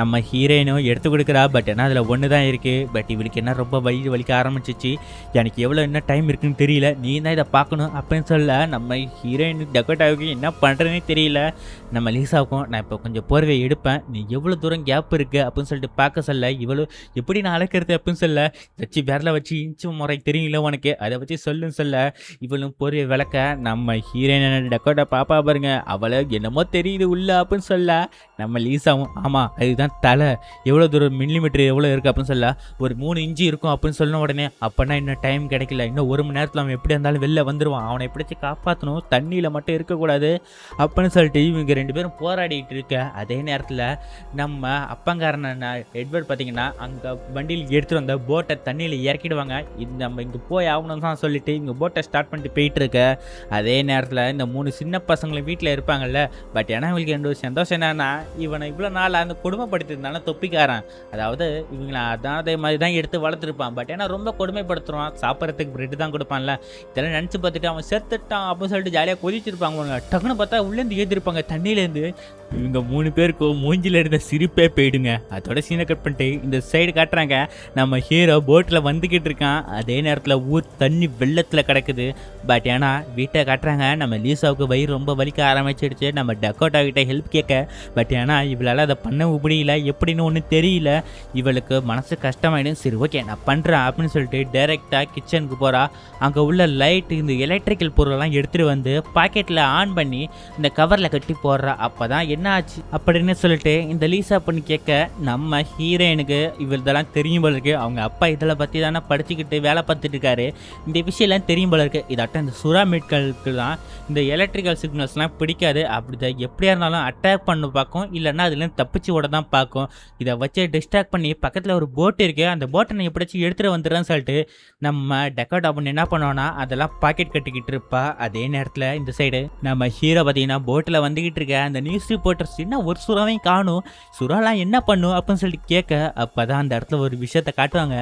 நம்ம ஹீரோயினும் எடுத்து கொடுக்குறா. பட் ஏன்னா அதில் ஒன்று தான் இருக்குது. பட் இவளுக்கு என்ன ரொம்ப வலிக்க ஆரம்பிச்சிச்சு. எனக்கு எவ்வளோ என்ன டைம் இருக்குன்னு தெரியல, நீ தான் இதை பார்க்கணும் அப்படின்னு சொல்ல நம்ம ஹீரோயின் டக்கோட்டாவுக்கு என்ன பண்ணுறதுனே தெரியல. நம்ம லீசாவுக்கும் நான் இப்போ கொஞ்சம் போர்வை எடுப்பேன், நீ எவ்வளோ தூரம் கேப் இருக்குது அப்படின்னு சொல்லிட்டு பார்க்க சொல்ல இவ்வளோ எப்படி நான் அழைக்கிறது அப்படின்னு சொல்ல வச்சு விரல வச்சு இன்ச்சு முறை தெரியல உனக்கு, அதை வச்சு சொல்லுன்னு சொல்ல இவளும் போர்வை விளக்க நம்ம ஹீரோயின் டக்கோட்டா பாப்பா பாருங்க அவளை என்னமோ தெரியுது உள்ள அப்படின்னு சொல்ல நம்ம லீசாவும் ஆமாம் அதுதான் தலை, எவ்வளோ தூரம் மில்லிமீட்டர் எவ்வளோ இருக்குது அப்படின்னு சொல்ல ஒரு 3 இன்ச்சு இருக்கும் அப்படின்னு சொன்ன உடனே அப்போனா இன்னும் டைம் கிடைக்கல, இன்னும் 1 மணி நேரத்தில் அவன் எப்படி இருந்தாலும் வெளில வந்துடுவான், அவனை எப்படிச்சு காப்பாற்றணும், தண்ணியில் மட்டும் இருக்கக்கூடாது அப்படின்னு சொல்லிட்டு இவங்க 2 பேரும் போராடிட்டு இருக்க. அதே நேரத்தில் நம்ம அப்பங்காரன எட்வர்ட் பார்த்தீங்கன்னா அங்கே வண்டியில் எடுத்துகிட்டு வந்த போட்டை தண்ணியில் இறக்கிடுவாங்க. இது நம்ம இங்கே போய் ஆகணும்னு தான் சொல்லிட்டு இங்கே போட்டை ஸ்டார்ட் பண்ணிட்டு போயிட்டு இருக்க. அதே நேரத்தில் இந்த 3 சின்ன பசங்களும் வீட்டில் இருப்பாங்கல்ல. பட் ஏன்னா இவங்களுக்கு 2 சந்தோஷம் என்னன்னா இவனை இவ்வளோ நாள் அந்த கொடுமைப்படுத்திருந்தாலும் தொப்பிக்காரன், அதாவது இவங்களை அதான் அதே மாதிரி தான் எடுத்து வளர்த்துருப்பான். பட் ஏன்னா ரொம்ப கொடுமைப்படுத்துவான், சாப்பிட்றதுக்கு பிரெட் தான் கொடுப்பான்ல. இதெல்லாம் நினச்சி பார்த்துட்டு அவன் செத்துட்டான் அப்படின்னு சொல்லிட்டு ஜாலியாக கொதிச்சிருப்பாங்க. டக்குன்னு பார்த்தா உள்ளேருந்து ஏற்றிருப்பாங்க தண்ணியிலேருந்து. இவங்க 3 பேருக்கும் மூஞ்சில் இருந்த சிரிப்பே போயிடுங்க. அதோட சீனை கட் பண்ணிட்டு இந்த சைடு காட்டுறாங்க. நம்ம ஹீரோ போட்டில் வந்துக்கிட்டு இருக்கான். அதே நேரத்தில் ஊர் தண்ணி வெள்ளத்தில் கிடக்குது. பட் ஏன்னா வீட்டை காட்டுறாங்க. நம்ம லீசாவுக்கு வயிறு ரொம்ப வலிக்க ஆரம்பிச்சிடுச்சு. நம்ம டக்கோட்டா கிட்ட ஹெல்ப் கேட்க. பட் ஏன்னா இவளால் அதை பண்ண முடியல, எப்படின்னு ஒன்றும் தெரியல. இவளுக்கு மனசு கஷ்டமாயிடும். சரி ஓகே நான் பண்ணுறேன் அப்படின்னு சொல்லிட்டு டைரெக்டாக கிச்சனுக்கு போகிறா. அங்கே உள்ள லைட் இந்த எலக்ட்ரிக்கல் பொருளெல்லாம் எடுத்துகிட்டு வந்து பாக்கெட்டில் ஆன் பண்ணி இந்த கவரில் கட்டி போடுறா. அப்போ தான் என்ன ஆச்சு அப்படின்னு சொல்லிட்டு இந்த லீசா பண்ணி கேட்க நம்ம ஹீரோயினுக்கு இவள் இதெல்லாம் தெரியும் போல இருக்கு. அவங்க அப்பா இதில் பற்றி தானே படிச்சுக்கிட்டு வேலை பார்த்துட்டு இருக்காரு, இந்த விஷயம்லாம் தெரியும் போல இருக்கு. இதாட்டம் இந்த சுறா மீட்களுக்கு தான் இந்த எலக்ட்ரிக்கல் சிக்னல்ஸ்லாம் பிடிக்காது. அப்படிதான் எப்படியா இருந்தாலும் அட்டாக் பண்ண பார்க்கும், இல்லைன்னா அதுலேருந்து தப்பிச்சு ஓட தான் பார்க்கும். இதை வச்சு டிஸ்ட்ராக்ட் பண்ணி பக்கத்தில் ஒரு போட் இருக்குது, அந்த போட்டை நான் எப்படியாச்சும் எடுத்துகிட்டு வந்துடுறேன்னு சொல்லிட்டு நம்ம டக்கோட்டா பண்ணி என்ன பண்ணுவோன்னா அதெல்லாம் பாக்கெட் கட்டிக்கிட்டு இருப்பா. அதே நேரத்தில் இந்த சைடு நம்ம ஹீரோ பார்த்தீங்கன்னா போட்டில் வந்துக்கிட்டு இருக்க. அந்த நியூஸ் ரிப்போர்ட்டர்ஸ் என்ன ஒரு சுறாவையும் காணும், சுறாலாம் என்ன பண்ணும் அப்படின்னு சொல்லிட்டு கேட்க. அப்போ தான் அந்த இடத்துல ஒரு விஷயத்த காட்டுவாங்க.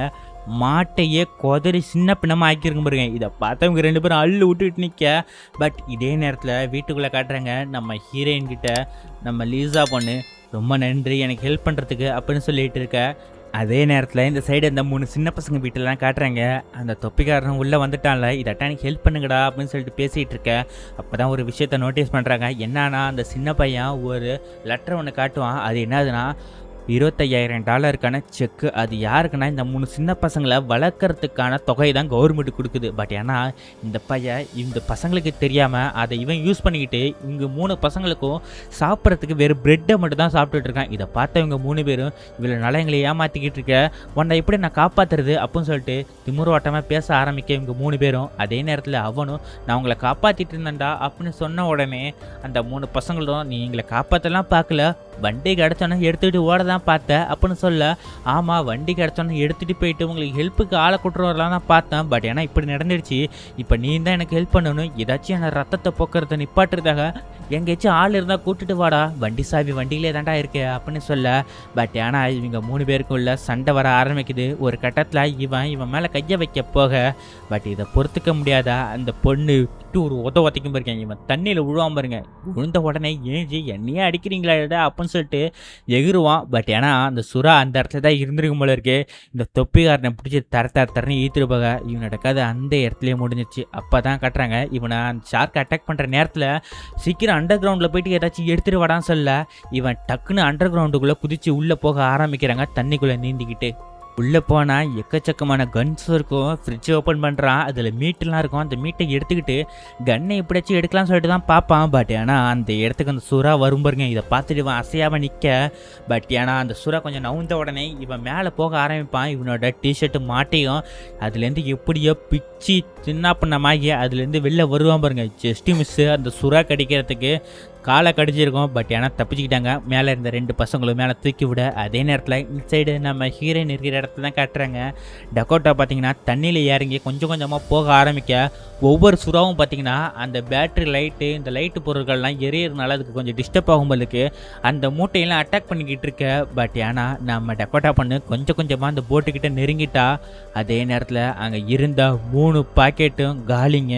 மாட்டையே கொதறி சின்ன பின்னமாக ஆக்கியிருக்கும் பாருங்க. இதை பார்த்தவங்க 2 பேரும் அள்ளு விட்டுட்டு நிற்க. பட் இதே நேரத்தில் வீட்டுக்குள்ளே காட்டுறாங்க. நம்ம ஹீரோயின் கிட்ட நம்ம லீசா பொண்ணு ரொம்ப நன்றி எனக்கு ஹெல்ப் பண்ணுறதுக்கு அப்படின்னு சொல்லிட்டு இருக்க. அதே நேரத்தில் இந்த சைடு இந்த 3 சின்ன பசங்க வீட்டிலலாம் காட்டுறாங்க. அந்த தொப்பிக்காரன் உள்ளே வந்துட்டான்ல, இதாட்டா எனக்கு ஹெல்ப் பண்ணுங்கடா அப்படின்னு சொல்லிட்டு பேசிகிட்டு இருக்க. அப்போ தான் ஒரு விஷயத்த நோட்டீஸ் பண்ணுறாங்க. என்னன்னா அந்த சின்ன பையன் ஒரு லெட்டர் ஒன்று காட்டுவான். அது என்னதுன்னா $25,000 செக்கு. அது யாருக்குன்னா இந்த 3 சின்ன பசங்களை வளர்க்குறதுக்கான தொகை தான் கவர்மெண்ட் கொடுக்குது. பட் ஏன்னா இந்த பையன் இந்த பசங்களுக்கு தெரியாமல் அதை இவன் யூஸ் பண்ணிக்கிட்டு இவங்க 3 பசங்களுக்கும் சாப்பிட்றதுக்கு வெறும் பிரெட்டை மட்டும் தான் சாப்பிட்டுட்டு இருக்கான். இதை பார்த்த இவங்க 3 பேரும் இவ்வளோ நல்லா எங்களை ஏமாற்றிக்கிட்டு இருக்க, உன்னை எப்படி நான் காப்பாற்றுறது அப்படின்னு சொல்லிட்டு திமுருவாட்டமாக பேச ஆரம்பிக்க இவங்க 3 பேரும். அதே நேரத்தில் அவனும் நான் உங்களை காப்பாற்றிட்டு இருந்தேன்டா அப்படின்னு சொன்ன உடனே அந்த 3 பசங்களும் நீ எங்களை காப்பாற்றலாம் பார்க்கல, வண்டி கிடச்சோன்னே எடுத்துகிட்டு ஓட தான் பார்த்தேன் அப்படின்னு சொல்ல. ஆமாம் வண்டி கிடச்சோன்னே எடுத்துகிட்டு போயிட்டு உங்களுக்கு ஹெல்ப்புக்கு ஆளை கூட்டுட்டு வரலாம் தான் பார்த்தேன். பட் ஏன்னா இப்படி நடந்துடுச்சு, இப்போ நீ தான் எனக்கு ஹெல்ப் பண்ணணும், ஏதாச்சும் என்ன ரத்தத்தை போக்குறத நிப்பாட்டுறதாக எங்கேயாச்சும் ஆள் இருந்தால் கூட்டிட்டு வாடா, வண்டி சாவி வண்டியிலே தாண்டா இருக்கு அப்படின்னு சொல்ல. பட் ஏன்னா இவங்க 3 பேருக்குள்ள சண்டை வர ஆரம்பிக்குது. ஒரு கட்டத்தில் இவன் மேலே கையை வைக்க போக பட் இதை பொறுத்துக்க முடியாதா அந்த பொண்ணு ஒரு உதைக்கும் பாருங்க. இவன் தண்ணியில் விழுவான் பாருங்க. விழுந்த உடனே ஏஞ்சி என்னையே அடிக்கிறீங்களா அப்படின்னு சொல்லிட்டு எகிருவான். பட் ஏன்னா அந்த சுறா அந்த இடத்துல தான் இருந்திருக்கும் போல இருக்கு. இந்த தொப்பிக்காரனை பிடிச்சி தரன்னு ஈத்துட்டு போக இவனோட கதை அந்த இடத்துலயே முடிஞ்சிச்சு. அப்போ தான் கட்டுறாங்க இவனை அந்த ஷார்க்கை அட்டாக் பண்ணுற நேரத்தில் சீக்கிரம் அண்டர் கிரவுண்டில் போயிட்டு ஏதாச்சும் எடுத்துட்டு வாடான்னு சொல்ல இவன் டக்குன்னு அண்டர் கிரவுண்டுக்குள்ளே குதிச்சு உள்ளே போக ஆரம்பிக்கிறாங்க. தண்ணிக்குள்ளே நீந்திக்கிட்டு உள்ளே போனால் எக்கச்சக்கமான கன்ஸ் இருக்கும். ஃப்ரிட்ஜ் ஓப்பன் பண்ணுறான், அதில் மீட்டெலாம் இருக்கும். அந்த மீட்டை எடுத்துக்கிட்டு கன்னை எப்படியாச்சும் எடுக்கலாம்னு சொல்லிட்டு தான் பார்ப்பான். பட் ஏன்னா அந்த இடத்துக்கு அந்த சுறா வரும் பாருங்க. இதை பார்த்துட்டு இவன் அசையாமல் நிற்க. பட் ஏன்னா அந்த சுறா கொஞ்சம் நவுந்த உடனே இவன் மேலே போக ஆரம்பிப்பான். இவனோட டிஷர்ட்டு மாட்டையும் அதுலேருந்து எப்படியோ பிச்சு சின்ன பண்ண மாகி அதுலேருந்து வெளில வருவான் பாருங்க. ஜஸ்ட்டு மிஸ்ஸு அந்த சுறா கடிக்கிறதுக்கு காலை கடிச்சிருக்கும். பட் ஏன்னா தப்பிச்சுக்கிட்டாங்க. மேலே இருந்த 2 பசங்களும் மேலே தூக்கி விட, அதே நேரத்தில் இந்த சைடு நம்ம ஹீரோயின் இருக்கிற இடத்துல தான் காட்டுறாங்க. டக்கோட்டா பார்த்தீங்கன்னா தண்ணியில் இறங்கி கொஞ்சம் கொஞ்சமாக போக ஆரம்பிக்க, ஒவ்வொரு சுறாவும் பார்த்தீங்கன்னா அந்த பேட்டரி லைட்டு, இந்த லைட்டு பொருட்கள்லாம் எரியறதுனால அதுக்கு கொஞ்சம் டிஸ்டர்ப் ஆகும்போதுக்கு அந்த மூட்டையெல்லாம் அட்டாக் பண்ணிக்கிட்டு இருக்க. பட் ஏன்னா நம்ம டக்கோட்டா பொண்ணு கொஞ்சம் கொஞ்சமாக அந்த போட்டுக்கிட்ட நெருங்கிட்டா, அதே நேரத்தில் அங்கே இருந்த 3 பாக்கெட்டும் காலிங்க.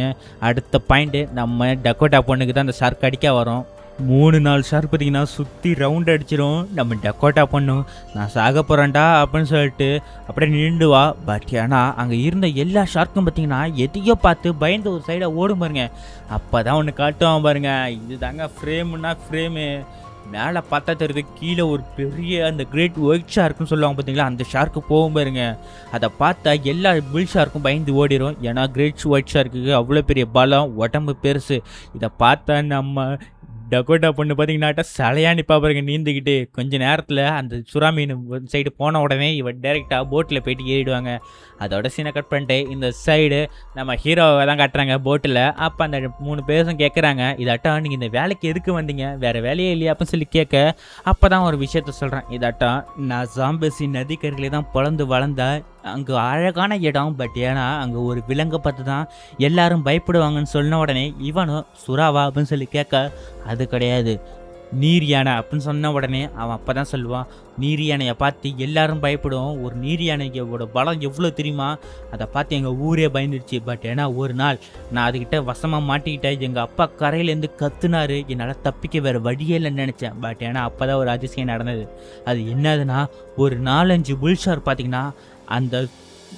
அடுத்த பாயிண்ட்டு நம்ம டக்கோட்டா பொண்ணுக்கு தான் அந்த ஷார்க் அடிக்க வரும். 3-4 ஷார்க் பார்த்தீங்கன்னா சுற்றி ரவுண்ட் அடிச்சிடும். நம்ம டக்கோட்டா பொண்ணும் நான் சாக போகிறேன்டா அப்படின்னு சொல்லிட்டு அப்படியே நின்றுவா. பட் ஆனால் அங்கே இருந்த எல்லா ஷார்க்கும் பார்த்தீங்கன்னா எதையோ பார்த்து பயந்து ஒரு சைடை ஓடும் பாருங்க. அப்போ தான் ஒன்று காட்டுவான் பாருங்க. இது தாங்க ஃப்ரேமுன்னா ஃப்ரேமு. மேலே பார்த்தா தெரியுது, கீழே ஒரு பெரிய அந்த கிரேட் ஒயிட் ஷார்க்குன்னு சொல்லுவாங்க பார்த்தீங்களா, அந்த ஷார்க்கு போகும் பாருங்க. அதை பார்த்தா எல்லா புல் ஷார்க்கும் பயந்து ஓடிடும். ஏன்னா கிரேட் ஒயிட் ஷார்க்குக்கு அவ்வளோ பெரிய பலம், உடம்பு பெருசு. இதை பார்த்தா நம்ம டக்கோட்டா பொண்ணு பார்த்தீங்கன்னாட்டா சலையா நிற்பா பாருங்க நீந்திக்கிட்டு. கொஞ்ச நேரத்தில் அந்த சுறா மீன் சைடு போன உடனே இவன் டேரெக்டாக போட்டில் போயிட்டு ஏறிடுவாங்க. அதோட சீனை கட் பண்ணிட்டு இந்த சைடு நம்ம ஹீரோவை தான் காட்டுறாங்க போட்டில். அப்போ அந்த 3 பேரும் கேட்குறாங்க, இதாட்டா நீங்கள் இந்த வேலைக்கு எதுக்கு வந்தீங்க, வேறு வேலையே இல்லையா அப்படின்னு சொல்லி கேட்க, அப்போ தான் ஒரு விஷயத்த சொல்கிறேன். இதாட்டா நான் ஜாம்பசி நதிக்கரையிலே தான் பிறந்து வளர்ந்தா, அங்கே அழகான இடம். பட் ஏன்னா அங்கே ஒரு விலங்கை பார்த்து தான் எல்லாரும் பயப்படுவாங்கன்னு சொன்ன உடனே இவனும் சுறாவா அப்படின்னு சொல்லி கேட்க, அது கிடையாது நீர் யானை அப்படின்னு சொன்ன உடனே அவன் அப்போ தான் சொல்லுவான், நீர் யானையை பார்த்து எல்லாரும் பயப்படுவோம். ஒரு நீர் யானையோட பலம் எவ்வளோ தெரியுமா, அதை பார்த்து எங்கள் ஊரே பயந்துடுச்சு. பட் ஏன்னா ஒரு நாள் நான் அதுக்கிட்ட வசமாக மாட்டிக்கிட்டேன். எங்கள் அப்பா கரையிலேருந்து கத்துனாரு, என்னால் தப்பிக்க வேறு வழியே இல்லைன்னு நினச்சேன். பட் ஏன்னா அப்போ தான் ஒரு அதிசயம் நடந்தது. அது என்னதுன்னா, ஒரு 4-5 புல்ஷார் பார்த்திங்கன்னா அந்த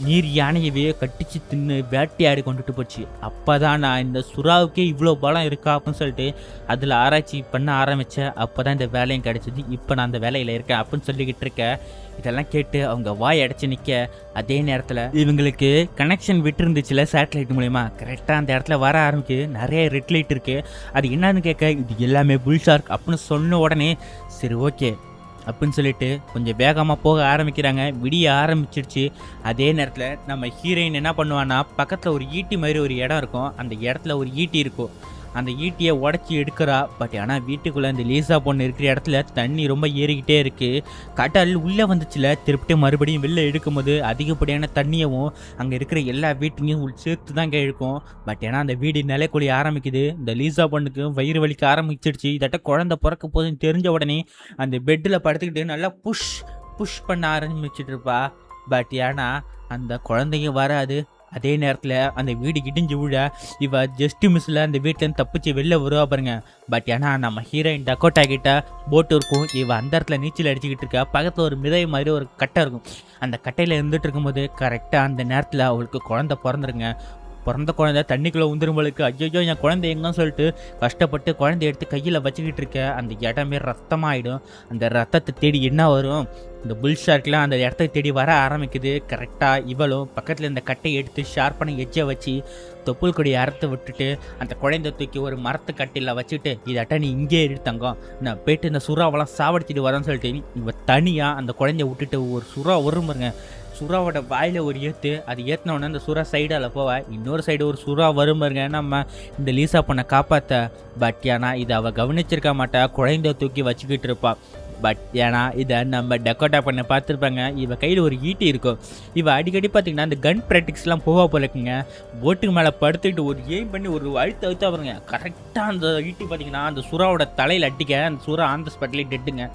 நீர் யானையவே கட்டிச்சு தின்னு வேட்டையாடி கொண்டுட்டு போச்சு. அப்போ தான் நான் இந்த சுறாவுக்கே இவ்வளோ பலம் இருக்கா அப்படின்னு சொல்லிட்டு அதில் ஆராய்ச்சி பண்ண ஆரம்பித்தேன். அப்போ தான் இந்த வேலையும் கிடச்சிது. இப்போ நான் அந்த வேலையில் இருக்கேன் அப்படின்னு சொல்லிக்கிட்டு இருக்கேன். இதெல்லாம் கேட்டு அவங்க வாய் அடைச்சி நிற்க, அதே நேரத்தில் இவங்களுக்கு கனெக்ஷன் விட்டுருந்துச்சுல சேட்டலைட் மூலயமா, கரெக்டாக அந்த இடத்துல வர ஆரம்பிக்கு. நிறைய ரெட் லைட் இருக்குது. அது என்னன்னு கேட்க, இது எல்லாமே புல் ஷார்க் அப்படின்னு சொன்ன உடனே சரி ஓகே அப்படின்னு சொல்லிட்டு கொஞ்சம் வேகமாக போக ஆரம்பிக்கிறாங்க. விடிய ஆரம்பிச்சிடுச்சு. அதே நேரத்தில் நம்ம ஹீரோயின் என்ன பண்ணுவான்னா, பக்கத்தில் ஒரு ஈட்டி மாதிரி ஒரு இடம் இருக்கும். அந்த இடத்துல ஒரு ஈட்டி இருக்கும். அந்த ஈட்டியை உடச்சி எடுக்கிறா. பட் ஆனால் வீட்டுக்குள்ளே அந்த லீசா பொண்ணு இருக்கிற இடத்துல தண்ணி ரொம்ப ஏறிக்கிட்டே இருக்குது. கடல் உள்ளே வந்துச்சுல, திருப்பிட்டு மறுபடியும் வெளில எடுக்கும்போது அதிகப்படியான தண்ணியவும் அங்கே இருக்கிற எல்லா வீட்டையும் சேர்த்து தான் இங்கே இழுக்கும். பட் ஏன்னா அந்த வீடு நிலைக்குழி ஆரம்பிக்குது. இந்த லீசா பொண்ணுக்கு வயிறு வலிக்க ஆரம்பிச்சிடுச்சு. இதட்ட குழந்தை பிறக்க போதுன்னு தெரிஞ்ச உடனே அந்த பெட்டில் படுத்துக்கிட்டு நல்லா புஷ் பண்ண ஆரம்பிச்சிட்டு இருப்பா. பட் ஏன்னா அந்த குழந்தைங்க வராது. அதே நேரத்தில் அந்த வீடு இடிஞ்சு விழ இவ ஜஸ்ட் மிஸ்ஸில் அந்த வீட்டிலேருந்து தப்பிச்சு வெளில வருவா பாருங்க. பட் ஏன்னா நம்ம ஹீரோயின் டக்கோட்டா கிட்ட போட்டு இருக்கும். இவ அந்த இடத்துல நீச்சல் அடிச்சுக்கிட்டு இருக்கா. பக்கத்தில் ஒரு மிதை மாதிரி ஒரு கட்டை இருக்கும். அந்த கட்டையில் இருந்துட்டு இருக்கும்போது கரெக்டாக அந்த நேரத்தில் அவளுக்கு குழந்தை பிறந்துருங்க. பிறந்த குழந்தை தண்ணிக்குள்ளே உந்துரும்பளுக்கு ஐயோ என் குழந்தை எங்கன்னு சொல்லிட்டு கஷ்டப்பட்டு குழந்தைய எடுத்து கையில் வச்சுக்கிட்டு இருக்க. அந்த இடமே ரத்தமாகிடும். அந்த ரத்தத்தை தேடி என்ன வரும், இந்த புல் ஷார்க்லாம் அந்த இடத்த தேடி வர ஆரம்பிக்குது. கரெக்டாக இவளும் பக்கத்தில் இந்த கட்டையை எடுத்து ஷார்ப்பான எஜ்ஜை வச்சு தொப்புள் கொடியை அறுத்து விட்டுட்டு அந்த குழந்தை தூக்கி ஒரு மரத்து கட்டையில் வச்சுட்டு, இதாட்டா நீ இங்கே தங்கம், நான் போயிட்டு இந்த சுறாவெல்லாம் சாவடிச்சிட்டு வரேன்னு சொல்லிட்டு இவன் தனியாக அந்த குழந்தைய விட்டுட்டு ஒரு சுறா வரும் பாருங்க. சுறாவோட வாயில் ஒரு ஏற்று, அது ஏற்றினோடனே அந்த சுறா சைடால் போவா. இன்னொரு சைடு ஒரு சுறா வரும் பாருங்க நம்ம இந்த லீசா பொண்ணை காப்பாற்ற. பட் ஏன்னா இதை அவள் கவனிச்சிருக்க மாட்டா, குழந்தைய தூக்கி வச்சுக்கிட்டு இருப்பா. பட் ஏன்னா இதை நம்ம டக்கோட்டா பண்ண பார்த்துருப்பாங்க. இவ கையில் ஒரு ஈட்டி இருக்கும். இவ அடிக்கடி பார்த்திங்கன்னா அந்த கன் ப்ராக்டிக்ஸ்லாம் போவா போல இருக்குங்க. போட்டுக்கு மேலே படுத்துக்கிட்டு ஒரு எய்ம் பண்ணி ஒரு அழுத்த பாருங்க. கரெக்டாக அந்த ஈட்டி பார்த்திங்கன்னா அந்த சுறாவோட தலையில் அடிக்க அந்த சுறா ஆன் த ஸ்பாட்லேயே டெட்டுங்க.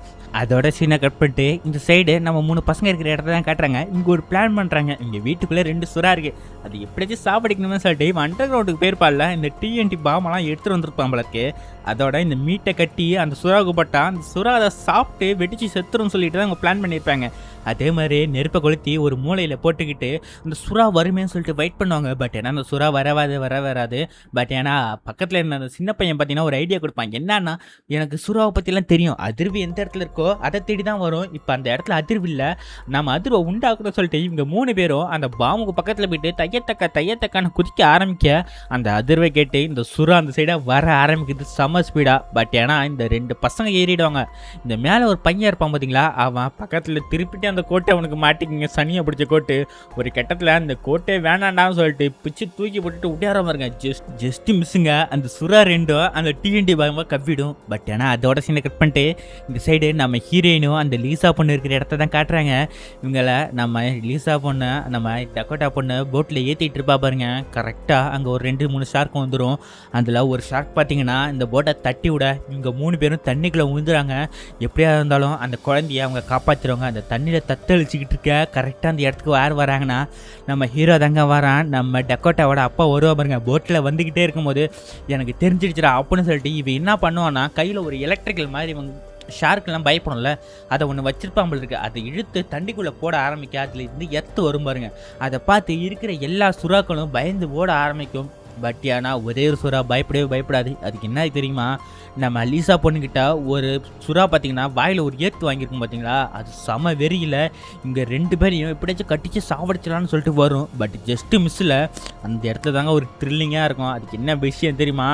அதோட சீனை கட் பண்ணிட்டு இந்த சைடு நம்ம 3 பசங்க இருக்கிற இடத்த தான் காட்டுறாங்க. இங்கே ஒரு பிளான் பண்ணுறாங்க. இங்கே வீட்டுக்குள்ளே 2 சுறா இருக்குது. அது எப்படியாச்சும் சாப்பிடிக்கணும்னு சொல்லிட்டு இவன் அண்டர் கிரவுண்டுக்கு போயிருப்பாள்ல, இந்த TNT பாமெல்லாம் எடுத்துகிட்டு வந்துருப்பான் போலருக்கு. அதோட இந்த மீட்டை கட்டி அந்த சுறாவுக்கு பட்டா அந்த சுறா அதை சாப்பிட்டு வெடிச்சு செத்துருன்னு சொல்லிட்டு தான் அவங்க பிளான் பண்ணியிருப்பாங்க. அதே மாதிரி நெருப்பை கொளுத்தி ஒரு மூளையில் போட்டுக்கிட்டு அந்த சுறா வருமேன்னு சொல்லிட்டு வெயிட் பண்ணுவாங்க. பட் ஏன்னா அந்த சுறா வராது. பட் ஏன்னா பக்கத்தில் இருந்த அந்த சின்ன பையன் பார்த்தீங்கன்னா ஒரு ஐடியா கொடுப்பான். என்னன்னா, எனக்கு சுறாவை பற்றிலாம் தெரியும், அதிர்வு எந்த இடத்துல இருக்கோ அதை தேடி தான் வரும். இப்போ அந்த இடத்துல அதிர்வு இல்லை, நம்ம அதிர்வை உண்டாக்குறோம் சொல்லிட்டு இவங்க 3 பேரும் அந்த பாம்புக்கு பக்கத்தில் போயிட்டு தையத்தக்கான குதிக்க ஆரம்பிக்க, அந்த அதிர்வை கேட்டு இந்த சுறா அந்த சைடாக வர ஆரம்பிக்குது செம்ம ஸ்பீடாக. பட் ஏன்னா இந்த 2 பசங்க ஏறிடுவாங்க. இந்த மேலே ஒரு பையன் இருப்பான் பார்த்தீங்களா, அவன் பக்கத்தில் திருப்பிட்டு அந்த கோட்டை அவனுக்கு மாட்டிக்கிங்க, சனியை பிடிச்ச கோட்டு. ஒரு கட்டத்தில் அந்த கோட்டை வேணாண்டான்னு சொல்லிட்டு பிச்சு தூக்கி போட்டுட்டு விட்டியார பாருங்க. ஜஸ்ட் மிஸ்ஸுங்க. அந்த சுறா ரெண்டும் அந்த டிஎன்டி பாகமாக கவ்விடும். பட் ஆனால் அதோட சீனை கட் பண்ணிட்டு இந்த சைடு நம்ம ஹீரோயினும் அந்த லீசா பொண்ணு இருக்கிற இடத்த தான் காட்டுறாங்க. இவங்களை நம்ம லீசா பொண்ணு நம்ம டக்கோட்டா பொண்ணு போட்டில் ஏற்றிட்டு இருப்பா பாருங்க. கரெக்டாக அங்கே ஒரு 2-3 ஷார்க் வந்துடும். அதில் ஒரு ஷார்க் பார்த்தீங்கன்னா இந்த போட்டை தட்டி விட இவங்க 3 பேரும் தண்ணிக்குள்ளே விழுந்துறாங்க. எப்படியா இருந்தாலும் அந்த குழந்தைய அவங்க காப்பாற்றிடுவாங்க. அந்த தண்ணியில் தத்தளிச்சுக்கிட்டு இருக்க கரெக்டாக அந்த இடத்துக்கு யார் வராங்கன்னா நம்ம ஹீரோ தாங்க வரான். நம்ம டக்கோட்டாவோட அப்பா வருவா பாருங்க. போட்டில் வந்துக்கிட்டே இருக்கும்போது எனக்கு தெரிஞ்சிடுச்சுடா அப்படின்னு சொல்லிட்டு இவன் என்ன பண்ணுவான்னா கையில் ஒரு எலக்ட்ரிக்கல் மாதிரி இவங்க ஷார்க்கெல்லாம் பயப்படும்ல, அதை ஒன்று வச்சிருப்பாம்பல் இருக்கு. அதை இழுத்து தண்டிக்குள்ளே போட ஆரம்பிக்க அதில் இருந்து எர்த்து வரும் பாருங்க. அதை பார்த்து இருக்கிற எல்லா சுறாக்களும் பயந்து ஓட ஆரம்பிக்கும். பட் ஆனால் ஒரே ஒரு சுறா பயப்படவே பயப்படாது. அதுக்கு என்ன தெரியுமா, நம்ம லீசா பொண்ணுக்கிட்ட ஒரு சுறா பார்த்தீங்கன்னா வாயில் ஒரு ஏற்று வாங்கியிருக்கும் பார்த்தீங்களா, அது செம வெறியில் இங்கே 2 பேரையும் எப்படியாச்சும் கட்டிச்சு சாவடிச்சிடலான்னு சொல்லிட்டு வரும். பட் ஜஸ்ட்டு மிஸ்ஸில் அந்த இடத்துல தாங்க ஒரு த்ரில்லிங்காக இருக்கும். அதுக்கு என்ன விஷயம் தெரியுமா,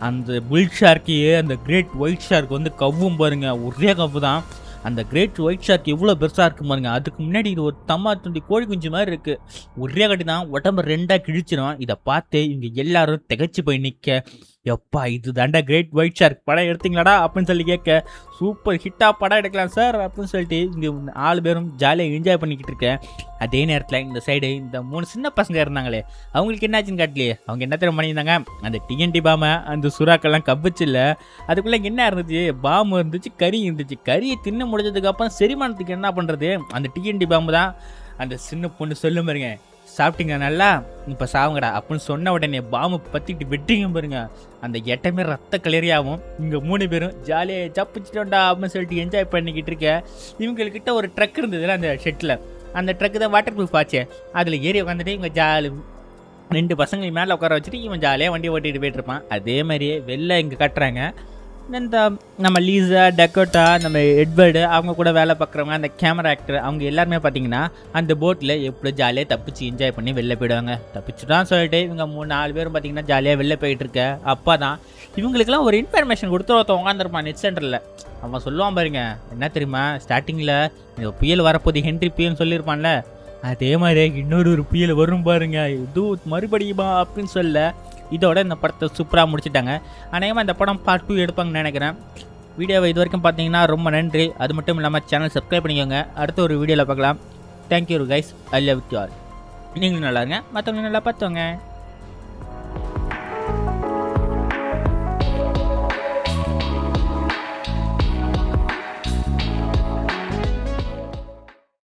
அந்த புல் ஷார்க்கையே அந்த கிரேட் ஒயிட் ஷார்க் வந்து கவ்வும் பாருங்க. ஒரே கவ்வு தான். அந்த கிரேட் ஒயிட் ஷார்க் எவ்வளோ பெருசாக இருக்கும் பாருங்க. அதுக்கு முன்னாடி இது ஒரு தம்மா துண்டி கோழி குஞ்சு மாதிரி இருக்குது. ஒரே கட்டி தான் உடம்பு 2ஆக கிழிச்சிடும். இதை பார்த்து இவங்க எல்லாரும் திகச்சு போய் நிற்க, எப்பா இது தாண்டா கிரேட் ஒயிட் ஷார்க், படம் எடுத்தீங்களாடா அப்படின்னு சொல்லி கேட்க, சூப்பர் ஹிட்டாக படம் எடுக்கலாம் சார் அப்படின்னு சொல்லிட்டு இங்கே 4 பேரும் ஜாலியாக என்ஜாய் பண்ணிக்கிட்டு இருக்கேன். அதே நேரத்தில் இந்த சைடு இந்த 3 சின்ன பசங்க இருந்தாங்களே, அவங்களுக்கு என்னாச்சுன்னு காட்டலையே. அவங்க என்ன தெரியும் பண்ணியிருந்தாங்க, அந்த டிஎன்டி பாமை அந்த சுறாக்கெல்லாம் கவ்விச்சு இல்லை, அதுக்குள்ளே என்ன இருந்துச்சு, பாம்பு இருந்துச்சு, கறி இருந்துச்சு. கறியை தின்னு முடிஞ்சதுக்கப்புறம் செரிமானத்துக்கு என்ன பண்ணுறது, அந்த டிஎன்டி பாம்பு தான். அந்த சின்ன பொண்ணு சொல்லும் பாருங்க, சாப்பிட்டீங்க நல்லா, இப்போ சாவுங்கடா அப்படின்னு சொன்ன உடனே பாம்பு பற்றிட்டு வெட்டிங்க பாருங்க. அந்த எட்டமே ரத்த கலரியாகவும் இங்கே 3 பேரும் ஜாலியாக ஜப்பிச்சிட்டோண்டா அப்படின்னு சொல்லிட்டு என்ஜாய் பண்ணிக்கிட்டு இருக்கேன். இவங்கக்கிட்ட ஒரு ட்ரக் இருந்ததுல அந்த ஷெட்டில், அந்த ட்ரக்கு தான் வாட்டர் ப்ரூஃப் ஆச்சு. அதில் ஏறி உட்காந்துட்டு இவங்க ஜாலி 2 பசங்க மேலே உட்கார வச்சுட்டு இவன் ஜாலியாக வண்டி ஓட்டிகிட்டு போயிட்டுருப்பான். அதே மாதிரியே வெளில இங்கே கட்டுறாங்க. இந்த நம்ம லீசா, டக்கோட்டா, நம்ம எட்வர்டு, அவங்க கூட வேலை பார்க்குறவங்க, அந்த கேமரா ஆக்டர், அவங்க எல்லாருமே பார்த்தீங்கன்னா அந்த போட்டில் எப்படி ஜாலியாக தப்பிச்சு என்ஜாய் பண்ணி வெளில போயிடுவாங்க. தப்பிச்சுட்டான்னு சொல்லிட்டு இவங்க 3-4 பேரும் பார்த்தீங்கன்னா ஜாலியாக வெளில போயிட்டு இருக்க அப்பா தான் இவங்களுக்குலாம் ஒரு இன்ஃபர்மேஷன் கொடுத்து ஒருத்தன் உட்காந்துருப்பான் நெட் சென்டரில். அவன் சொல்லுவான் பாருங்க, என்ன தெரியுமா, ஸ்டார்டிங்கில் இந்த புயல் வரப்போது ஹென்ரி புயல்னு சொல்லியிருப்பான்ல, அதே மாதிரி இன்னொரு புயல் வரும் பாருங்க, இது மறுபடியுமா அப்படின்னு சொல்ல இதோட இந்த படத்தை சூப்பராக முடிச்சுட்டாங்க. அநேகமாக இந்த படம் பார்ட் 2 எடுப்பாங்கன்னு நினைக்கிறேன். வீடியோவை இது வரைக்கும் பார்த்தீங்கன்னா ரொம்ப நன்றி. அது மட்டும் இல்லாமல் சேனல் சப்ஸ்கிரைப் பண்ணிக்கோங்க. அடுத்த ஒரு வீடியோவில் பார்க்கலாம். Thank you guys, I love you all. நீங்களும் நல்லா இருங்க, மற்றவங்க நல்லா பார்த்துவங்க.